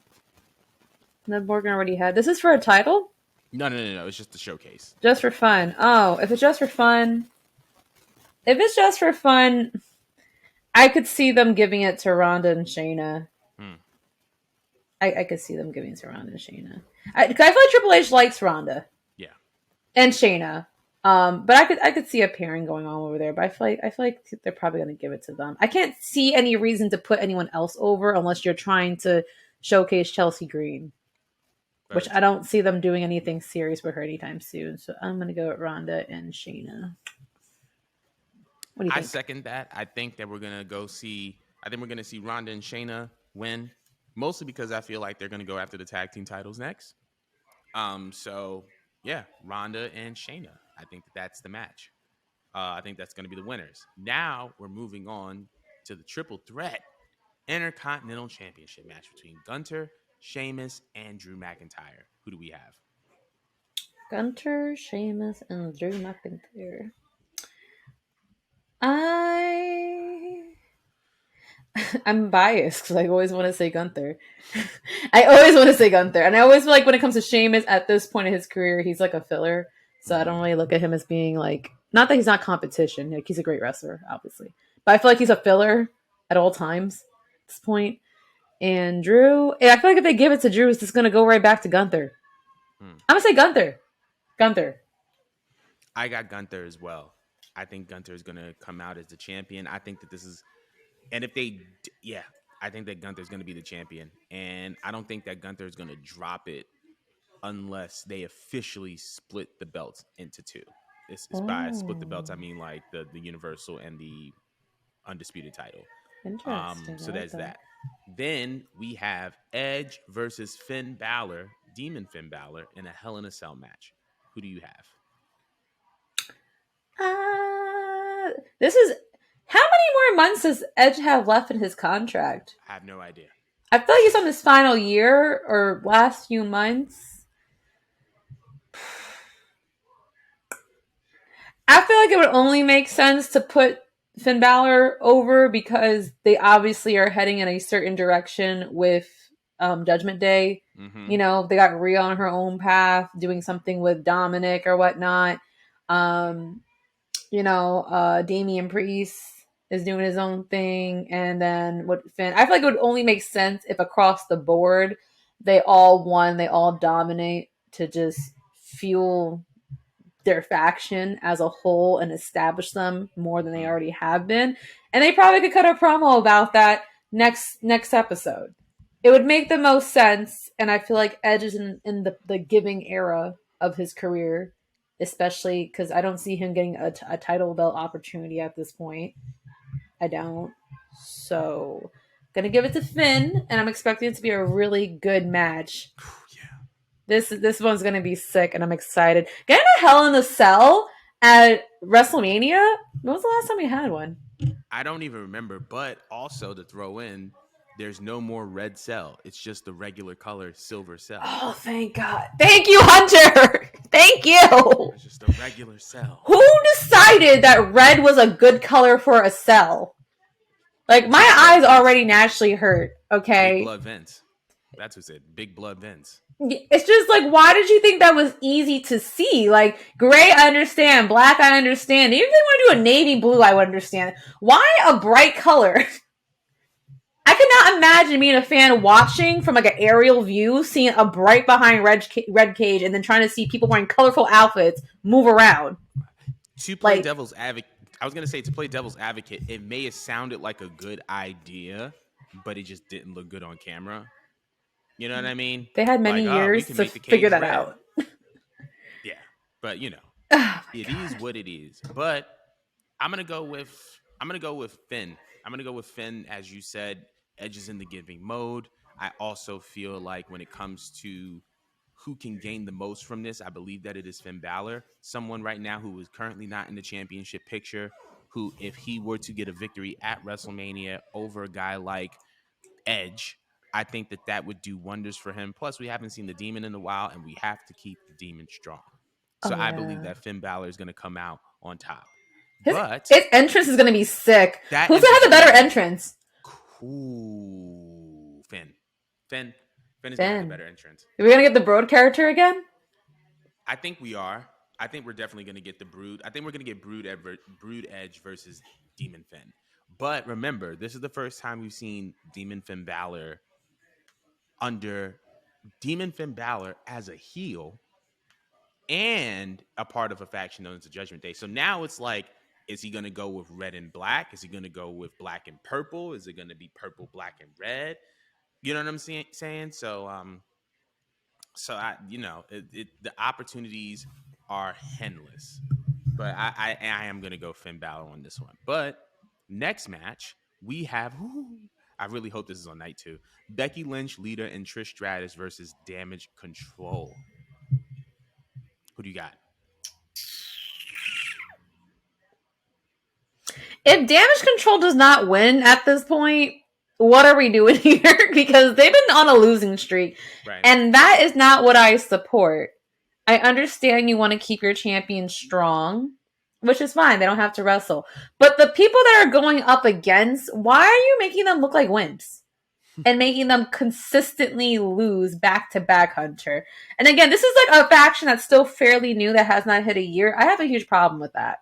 This is for a title? No. It's just a showcase. Just for fun. Oh, if it's just for fun. I could see them giving it to Ronda and Shayna. I could see them giving it to Ronda and Shayna. I feel like Triple H likes Ronda. Yeah. And Shayna. But I could see a pairing going on over there. But I feel like they're probably going to give it to them. I can't see any reason to put anyone else over unless you're trying to showcase Chelsea Green, which I don't see them doing anything serious with her anytime soon. So I'm going to go with Ronda and Shayna. What do you think? I second that. I think that we're gonna see Ronda and Shayna win, mostly because I feel like they're gonna go after the tag team titles next. So yeah, Ronda and Shayna. I think that's the match. I think that's gonna be the winners. Now we're moving on to the triple threat Intercontinental Championship match between Gunther, Sheamus, and Drew McIntyre. Who do we have? Gunther, Sheamus, and Drew McIntyre. I'm biased because I always want to say Gunther. And I always feel like when it comes to Sheamus at this point in his career, he's like a filler. So I don't really look at him as being like, not that he's not competition. Like he's a great wrestler, obviously. But I feel like he's a filler at all times at this point. And I feel like if they give it to Drew, it's just going to go right back to Gunther. I'm going to say Gunther. Gunther. I got Gunther as well. I think Gunther is going to come out as the champion. I think that this is, and I think that Gunther is going to be the champion. And I don't think that Gunther is going to drop it unless they officially split the belts into two. It's by split the belts, I mean like the Universal and the Undisputed title. Interesting. So there's that. Then we have Edge versus Finn Balor, Demon Finn Balor, in a Hell in a Cell match. Who do you have? This is how many more months does Edge have left in his contract? I have no idea. I feel like he's on his final year or last few months. I feel like it would only make sense to put Finn Balor over because they obviously are heading in a certain direction with Judgment Day. Mm-hmm. You know, they got Rhea on her own path, doing something with Dominic or whatnot. Damian Priest is doing his own thing. And then what Finn, I feel like it would only make sense if across the board they all won, they all dominate to just fuel their faction as a whole and establish them more than they Mm. already have been. And they probably could cut a promo about that next episode. It would make the most sense, and I feel like Edge is in the giving era of his career, especially because I don't see him getting a title belt opportunity at this point. I don't. So, gonna give it to Finn, and I'm expecting it to be a really good match. Yeah. This one's gonna be sick, and I'm excited. Getting a Hell in a Cell at WrestleMania. When was the last time we had one? I don't even remember, but also to throw in, there's no more red cell. It's just the regular color silver cell. Oh, thank God! Thank you, Hunter. Thank you. It's just a regular cell. Who decided that red was a good color for a cell? Like, my eyes already naturally hurt. Okay, Big blood vents. That's what it said. Big blood vents. it's just like, why did you think that was easy to see? Like, gray, I understand. Black, I understand. Even if they want to do a navy blue, I would understand. Why a bright color? I cannot imagine being a fan watching from like an aerial view, seeing a bright behind red cage, and then trying to see people wearing colorful outfits move around. To play devil's advocate, I was gonna say, to play devil's advocate, it may have sounded like a good idea, but it just didn't look good on camera. You know what I mean? They had many years to figure that out. Yeah, but you know, it God. is what it is. But I'm gonna go with Finn. I'm gonna go with Finn, as you said. Edge is in the giving mode. I also feel like when it comes to who can gain the most from this, I believe that it is Finn Balor, someone right now who is currently not in the championship picture, who, if he were to get a victory at WrestleMania over a guy like Edge, I think that that would do wonders for him. Plus, we haven't seen the Demon in a while, and we have to keep the Demon strong. So I believe that Finn Balor is going to come out on top. His entrance is going to be sick. Who's going to have the better entrance? Cool. Finn is going to have the better entrance. Are we going to get the Brood character again? I think we are. I think we're definitely going to get the Brood. I think we're going to get Brood Edge versus Demon Finn. But remember, this is the first time we've seen Demon Finn Balor under Demon Finn Balor as a heel and a part of a faction known as the Judgment Day. So now it's like, is he going to go with red and black? Is he going to go with black and purple? Is it going to be purple, black, and red? You know what I'm saying? So, I, the opportunities are endless. But I am going to go Finn Balor on this one. But next match, we have, I really hope this is on night 2, Becky Lynch, Lita, and Trish Stratus versus Damage Control. Who do you got? If Damage Control does not win at this point, what are we doing here? Because they've been on a losing streak. Right. And that is not what I support. I understand you want to keep your champion strong, which is fine. They don't have to wrestle. But the people that are going up against, why are you making them look like wimps? And making them consistently lose back-to-back, Hunter. And again, this is like a faction that's still fairly new that has not hit a year. I have a huge problem with that.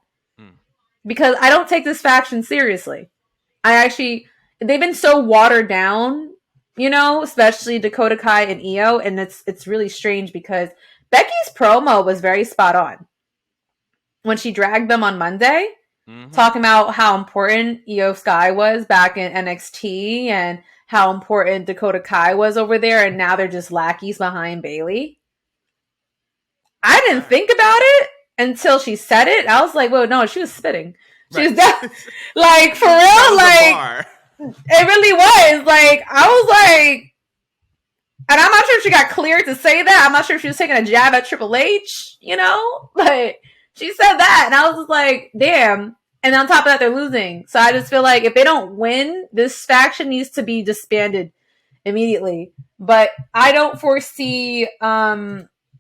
Because I don't take this faction seriously. They've been so watered down, especially Dakota Kai and Io, and it's really strange because Becky's promo was very spot on. When she dragged them on Monday, talking about how important Io Sky was back in NXT and how important Dakota Kai was over there, and now they're just lackeys behind Bayley. I didn't think about it until she said it. I was like, "Whoa, no!" She was spitting. She was like, for real, like it really was. Like I was like, and I'm not sure if she got cleared to say that. I'm not sure if she was taking a jab at Triple H, but she said that, and I was just like, "Damn!" And on top of that, they're losing. So I just feel like if they don't win, this faction needs to be disbanded immediately. But I don't foresee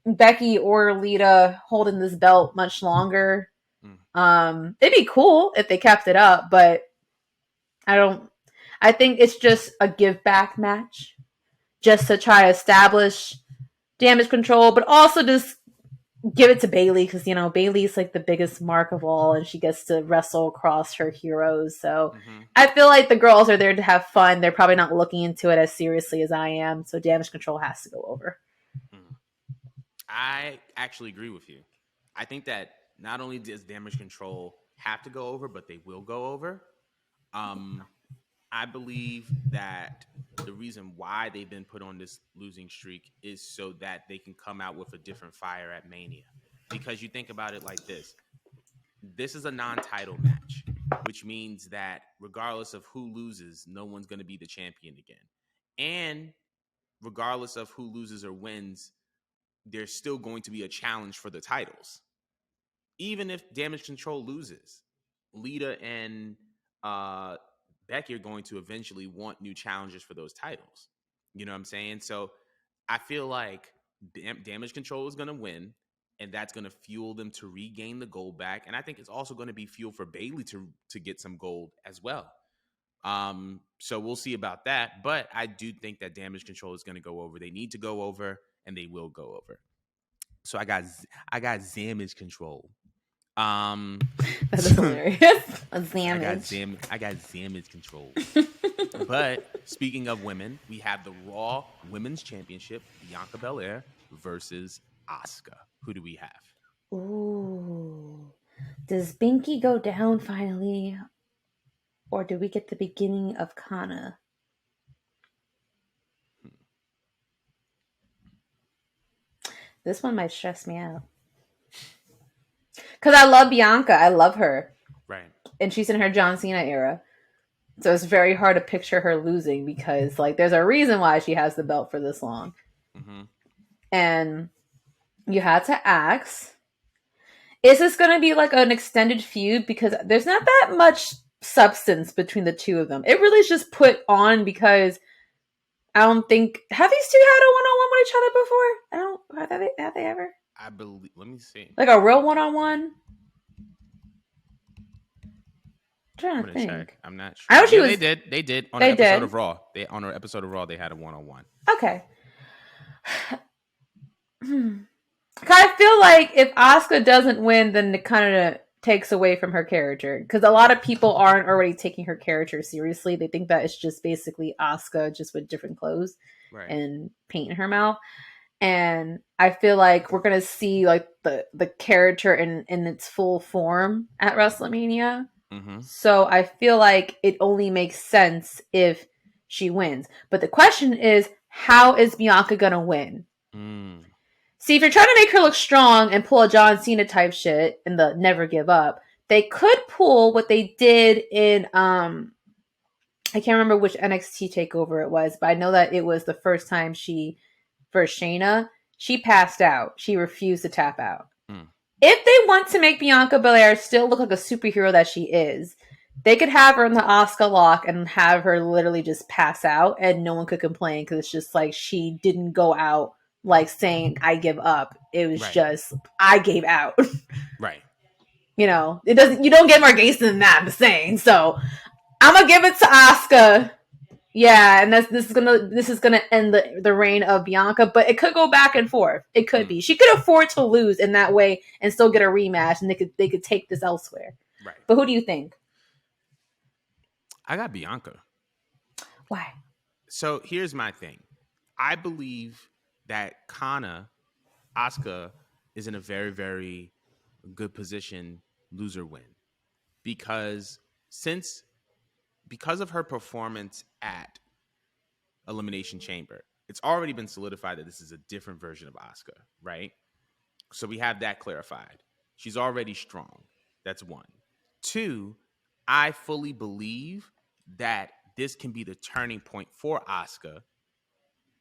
Becky or Lita holding this belt much longer. It'd be cool if they kept it up, but I think it's just a give back match just to try to establish Damage Control, but also just give it to Bayley because, Bayley's like the biggest mark of all and she gets to wrestle across her heroes. So I feel like the girls are there to have fun. They're probably not looking into it as seriously as I am. So Damage Control has to go over. I actually agree with you. I think that not only does Damage Control have to go over, but they will go over. Um, I believe that the reason why they've been put on this losing streak is so that they can come out with a different fire at Mania. Because you think about it like this is a non-title match, which means that regardless of who loses, no one's going to be the champion again. And regardless of who loses or wins, there's still going to be a challenge for the titles. Even if Damage Control loses, Lita and Becky are going to eventually want new challenges for those titles. You know what I'm saying? So I feel like Damage Control is going to win, and that's going to fuel them to regain the gold back. And I think it's also going to be fuel for Bayley to get some gold as well. So we'll see about that. But I do think that Damage Control is going to go over. They need to go over, and they will go over. So I got Damage Control. That is hilarious. A Damage. I got Damage Control. But speaking of women, we have the Raw Women's Championship, Bianca Belair versus Asuka. Who do we have? Ooh. Does Binky go down finally? Or do we get the beginning of Kana? This one might stress me out. Because I love Bianca. I love her. Right. And she's in her John Cena era. So it's very hard to picture her losing because, like, there's a reason why she has the belt for this long. Mm-hmm. And you had to ask, is this going to be like an extended feud? Because there's not that much substance between the two of them. It really is just put on because I don't think, have these two had a one-on-one with each other before? Have they ever? I believe, let me see. Like a real one-on-one? I'm gonna check. I'm not sure. I know she was. They did on an episode of Raw. On an episode of Raw, they had a one-on-one. Okay. I feel like if Asuka doesn't win, then it kind of takes away from her character because a lot of people aren't already taking her character seriously. They think that it's just basically Asuka just with different clothes and paint in her mouth. And I feel like we're gonna see like the character in its full form at WrestleMania. Mm-hmm. So I feel like it only makes sense if she wins. But the question is, how is Bianca gonna win? See, if you're trying to make her look strong and pull a John Cena type shit in the never give up, they could pull what they did in I can't remember which NXT takeover it was, but I know that it was the first time for Shayna, she passed out. She refused to tap out. If they want to make Bianca Belair still look like a superhero that she is, they could have her in the Asuka lock and have her literally just pass out and no one could complain because it's just like she didn't go out like saying, I give up. It was just, I gave out. Right. You know, you don't get more gangster than that, I'm saying. So I'm going to give it to Asuka. Yeah, and this is gonna end the reign of Bianca, but it could go back and forth. It could be. She could afford to lose in that way and still get a rematch, and they could take this elsewhere. Right. But who do you think? I got Bianca. Why? So here's my thing. I believe that Asuka is in a very, very good position, loser win, because of her performance at Elimination Chamber, it's already been solidified that this is a different version of Asuka, right? So we have that clarified. She's already strong. That's one. Two, I fully believe that this can be the turning point for Asuka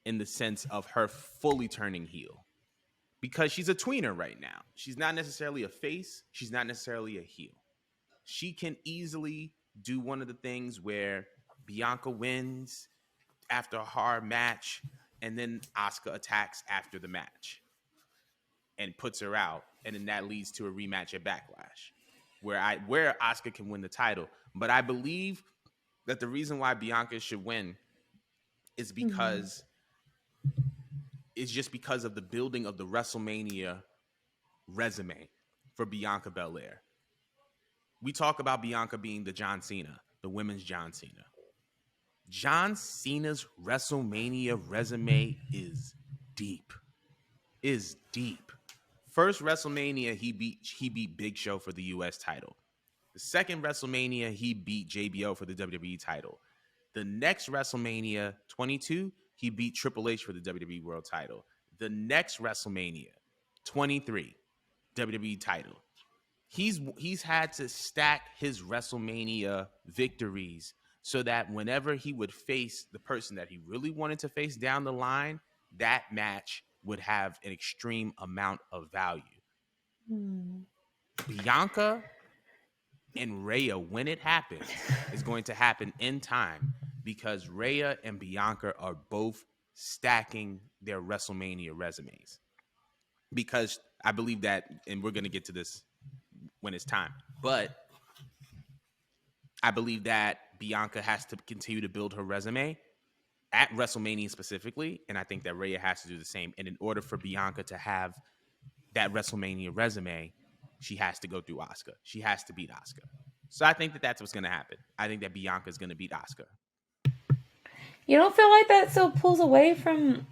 in the sense of her fully turning heel. Because she's a tweener right now. She's not necessarily a face. She's not necessarily a heel. She can easily do one of the things where Bianca wins after a hard match and then Asuka attacks after the match and puts her out, and then that leads to a rematch at Backlash where Asuka can win the title. But I believe that the reason why Bianca should win is because it's just because of the building of the WrestleMania resume for Bianca Belair. We talk about Bianca being the John Cena, the women's John Cena. John Cena's WrestleMania resume is deep. First WrestleMania, he beat Big Show for the US title. The second WrestleMania, he beat JBL for the WWE title. The next WrestleMania 22, he beat Triple H for the WWE World title. The next WrestleMania 23, WWE title. He's had to stack his WrestleMania victories so that whenever he would face the person that he really wanted to face down the line, that match would have an extreme amount of value. Bianca and Rhea, when it happens, is going to happen in time because Rhea and Bianca are both stacking their WrestleMania resumes. Because I believe that, and we're going to get to this when it's time, but I believe that Bianca has to continue to build her resume at WrestleMania specifically, and I think that Rhea has to do the same. And in order for Bianca to have that WrestleMania resume, she has to go through Asuka. She has to beat Asuka. So I think that that's what's going to happen. I think that Bianca is going to beat Asuka. You don't feel like that still pulls away from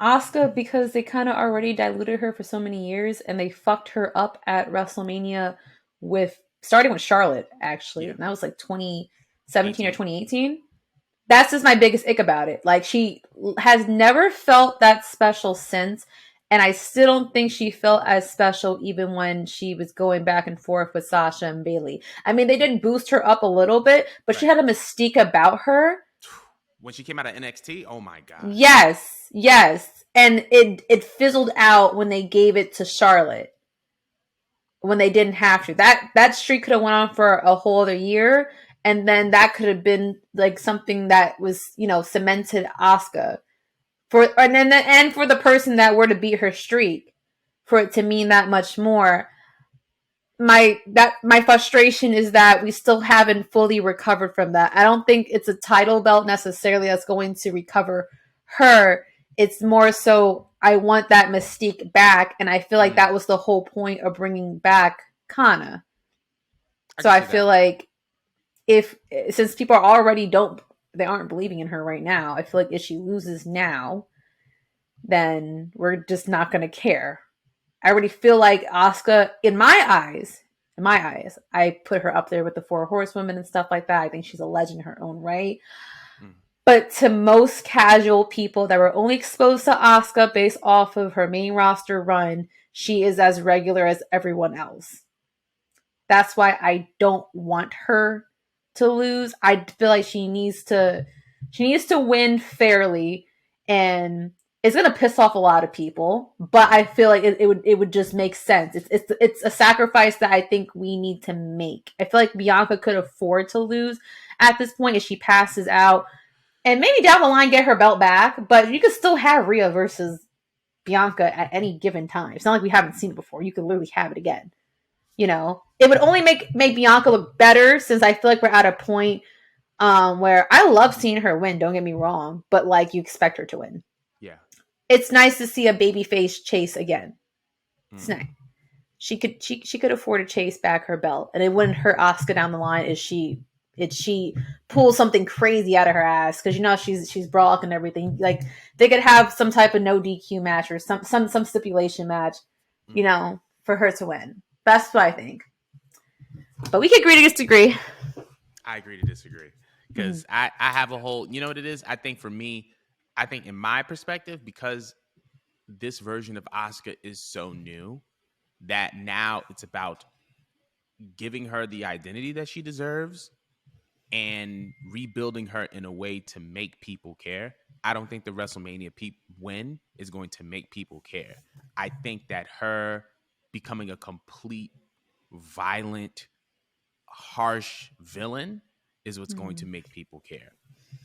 Asuka because they kind of already diluted her for so many years and they fucked her up at WrestleMania starting with Charlotte, actually. Yeah. And that was like 2017 or 2018. That's just my biggest ick about it. Like, she has never felt that special since. And I still don't think she felt as special even when she was going back and forth with Sasha and Bayley. I mean, they did boost her up a little bit, but right. She had a mystique about her. When she came out of NXT, oh my God. Yes. And it fizzled out when they gave it to Charlotte. When they didn't have to. That streak could have went on for a whole other year. And then that could have been like something that was, cemented Asuka. For the person that were to beat her streak, for it to mean that much more. My frustration is that we still haven't fully recovered from that. I don't think it's a title belt necessarily that's going to recover her. It's more so I want that mystique back, and I feel like that was the whole point of bringing back Kana. So I feel like since people are already they aren't believing in her right now, I feel like if she loses now, then we're just not going to care. I already feel like Asuka, in my eyes, I put her up there with the 4 horsewomen and stuff like that. I think she's a legend in her own right. But to most casual people that were only exposed to Asuka based off of her main roster run, she is as regular as everyone else. That's why I don't want her to lose. I feel like she needs to win fairly, and it's gonna piss off a lot of people, but I feel like it would just make sense. It's a sacrifice that I think we need to make. I feel like Bianca could afford to lose at this point if she passes out, and maybe down the line get her belt back. But you could still have Rhea versus Bianca at any given time. It's not like we haven't seen it before. You could literally have it again. It would only make Bianca look better, since I feel like we're at a point where I love seeing her win. Don't get me wrong, but like, you expect her to win. Yeah. It's nice to see a babyface chase again. It's nice. She could afford to chase back her belt, and it wouldn't hurt Asuka down the line if she pulls something crazy out of her ass, because she's brawling and everything. Like, they could have some type of no DQ match or some stipulation match, for her to win. That's what I think. But we can agree to disagree. I agree to disagree, because I have a whole, you know what it is? I think for me, in my perspective, because this version of Asuka is so new, that now it's about giving her the identity that she deserves and rebuilding her in a way to make people care. I don't think the WrestleMania win is going to make people care. I think that her becoming a complete, violent, harsh villain is what's going to make people care.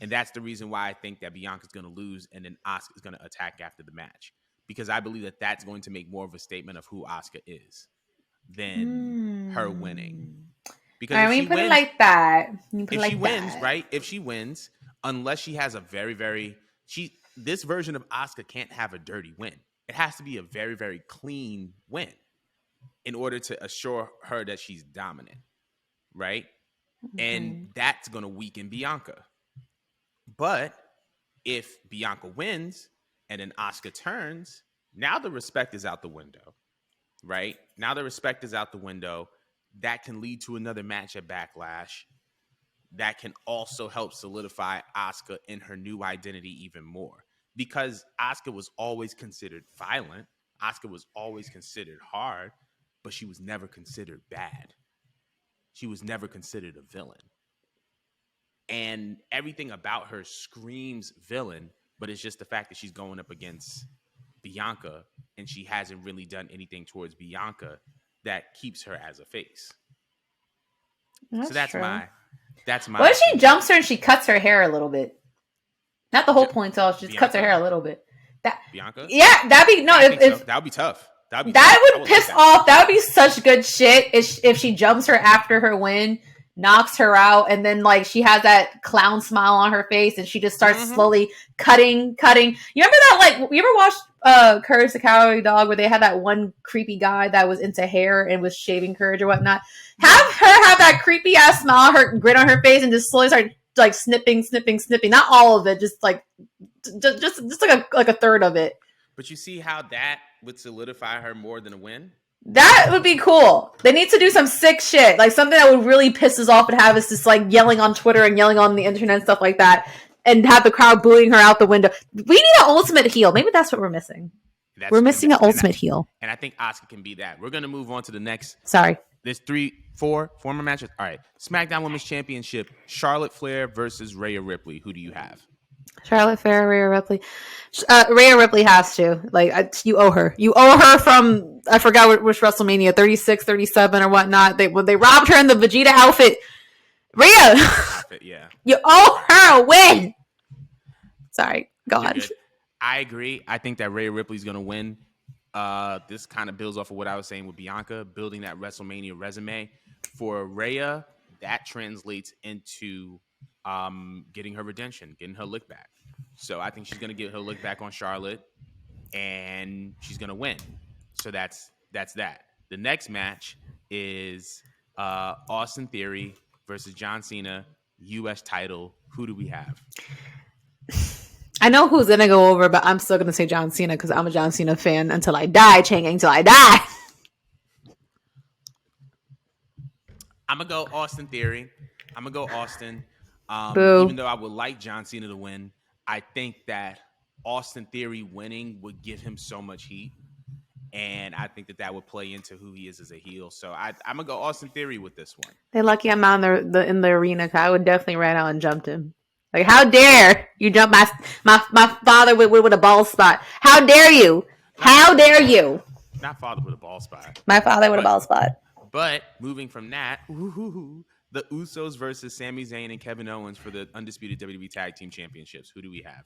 And that's the reason why I think that Bianca's going to lose and then Asuka's going to attack after the match. Because I believe that that's going to make more of a statement of who Asuka is than her winning. Because if she wins, like that. If she wins, right? If she wins, unless she has a very, very... this version of Asuka can't have a dirty win. It has to be a very, very clean win in order to assure her that she's dominant, right? And that's going to weaken Bianca. But if Bianca wins and then Asuka turns, now the respect is out the window. right? Now the respect is out the window. That can lead to another match at Backlash. That can also help solidify Asuka in her new identity even more. Because Asuka was always considered violent. Asuka was always considered hard, but she was never considered bad. She was never considered a villain. And everything about her screams villain, but it's just the fact that she's going up against Bianca and she hasn't really done anything towards Bianca that keeps her as a face. That's so that's true. my What if she opinion. jumps her and she cuts her hair a little bit? Not the whole point, so she just cuts her hair a little bit. Bianca? Yeah, that'd be that would be tough. That would piss off. That would be such good shit if she jumps her after her win, knocks her out, and then like she has that clown smile on her face and she just starts slowly cutting. You remember that, like, you ever watched Courage the Cowardly Dog, where they had that one creepy guy that was into hair and was shaving Courage or whatnot? Have her have that creepy ass smile, her grin on her face, and just slowly start like snipping. Not all of it, just like a third of it. But you see how that would solidify her more than a win? That would be cool. They need to do some sick shit. Like something that would really piss us off and have us just like yelling on Twitter and yelling on the internet and stuff like that. And have the crowd booing her out the window. We need an ultimate heel. Maybe that's what we're missing. We're missing an ultimate heel. And I think Asuka can be that. We're going to move on to the next. Sorry. There's four more matches. All right. SmackDown Women's Championship. Charlotte Flair versus Rhea Ripley. Who do you have? Charlotte Flair, Rhea Ripley. Rhea Ripley has to. Like, you owe her. You owe her from, I forgot which WrestleMania, 36, 37 or whatnot. When they robbed her in the Vegeta outfit. Rhea! Yeah. You owe her a win! Sorry. Go on. I agree. I think that Rhea Ripley's going to win. This kind of builds off of what I was saying with Bianca, building that WrestleMania resume. For Rhea, that translates into getting her redemption, getting her lick back. So I think she's going to get her lick back on Charlotte, and she's going to win. So that's that. The next match is Austin Theory versus John Cena, U.S. title. Who do we have? I know who's going to go over, but I'm still going to say John Cena because I'm a John Cena fan until I die, until I die. I'm going to go Austin Theory. I'm going to go Austin. Even though I would like John Cena to win, I think that Austin Theory winning would give him so much heat. And I think that would play into who he is as a heel. So I'm going to go Austin Theory with this one. They're lucky I'm out in the arena because I would definitely ran out and jumped him. Like, how dare you jump my father with a ball spot? How dare you? How dare you? Not father with a ball spot. My father with a ball spot. But moving from that, the Usos versus Sami Zayn and Kevin Owens for the undisputed WWE Tag Team Championships. Who do we have?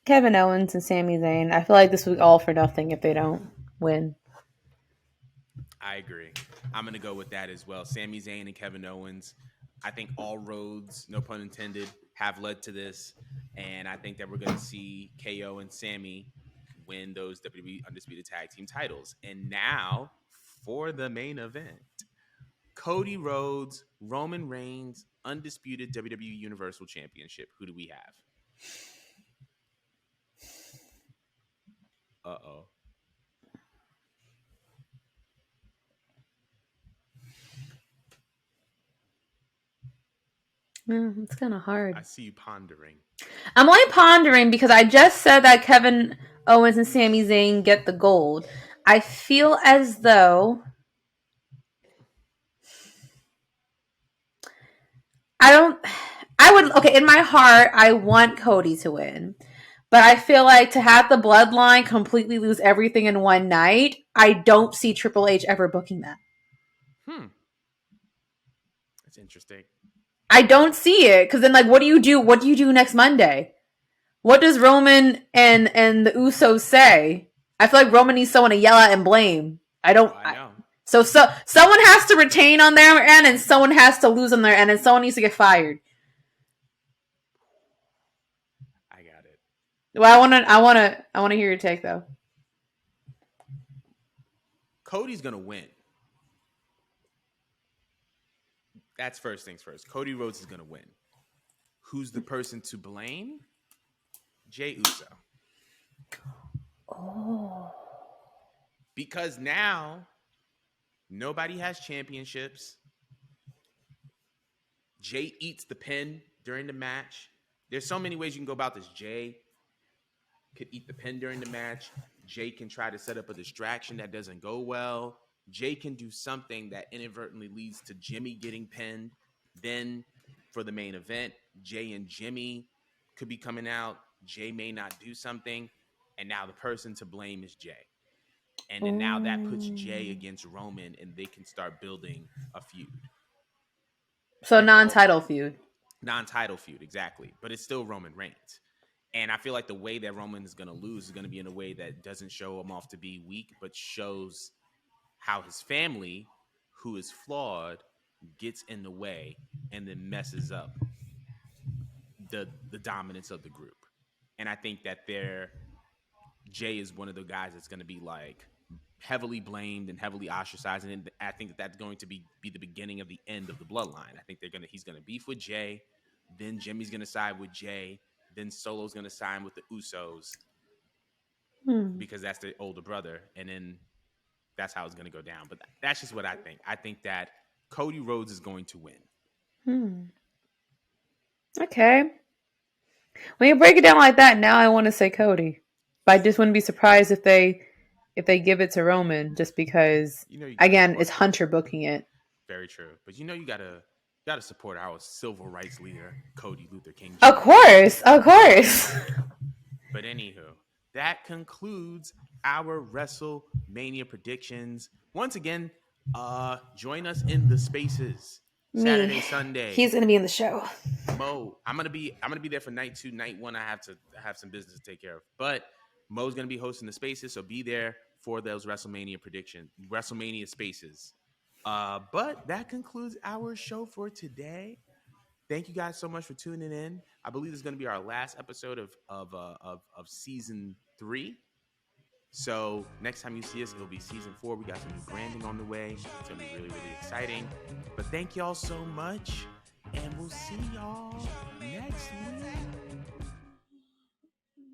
Kevin Owens and Sami Zayn. I feel like this would be all for nothing if they don't win. I agree. I'm going to go with that as well. Sami Zayn and Kevin Owens. I think all roads, no pun intended, have led to this. And I think that we're going to see KO and Sami win those WWE Undisputed Tag Team titles. And now, for the main event, Cody Rhodes, Roman Reigns, Undisputed WWE Universal Championship. Who do we have? Uh-oh. It's kind of hard. I see you pondering. I'm only pondering because I just said that Kevin Owens and Sami Zayn get the gold. I feel as though in my heart, I want Cody to win. But I feel like to have the bloodline completely lose everything in one night, I don't see Triple H ever booking that. That's interesting. I don't see it. Because then, like, what do you do? What do you do next Monday? What does Roman and the Usos say? I feel like Roman needs someone to yell at and blame. I know. So someone has to retain on their end and someone has to lose on their end and someone needs to get fired. I got it. Well, I want to hear your take though. Cody's going to win. That's first things first. Cody Rhodes is going to win. Who's the person to blame? Jey Uso. Oh. because now nobody has championships. Jay eats the pin during the match. There's so many ways you can go about this. Jay could eat the pin during the match. Jay can try to set up a distraction that doesn't go well. Jay can do something that inadvertently leads to Jimmy getting pinned. Then for the main event, Jay and Jimmy could be coming out. Jay may not do something. And now the person to blame is Jay. And then now that puts Jay against Roman, and they can start building a feud. So non-title feud. Non-title feud, exactly. But it's still Roman Reigns. And I feel like the way that Roman is going to lose is going to be in a way that doesn't show him off to be weak, but shows how his family, who is flawed, gets in the way and then messes up the dominance of the group. And I think that Jay is one of the guys that's going to be like heavily blamed and heavily ostracized. And I think that that's going to be the beginning of the end of the bloodline. I think he's going to beef with Jay. Then Jimmy's going to side with Jay. Then Solo's going to sign with the Usos because that's the older brother. And then that's how it's going to go down. But that's just what I think. I think that Cody Rhodes is going to win. Okay. When you break it down like that, now I want to say Cody. But I just wouldn't be surprised if they give it to Roman just because, again, it's Hunter booking it. Very true. But you gotta support our civil rights leader, Cody Luther King Jr. Of course. But anywho, that concludes our WrestleMania predictions. Once again, join us in the spaces. Saturday, Sunday. He's gonna be in the show. Mo, I'm gonna be there for night 2. Night 1, I have some business to take care of. But Mo's gonna be hosting the spaces, so be there for those WrestleMania spaces. But that concludes our show for today. Thank you guys so much for tuning in. I believe this is going to be our last episode of season 3. So next time you see us, it'll be season 4. We got some new branding on the way. It's going to be really, really exciting. But thank y'all so much, and we'll see y'all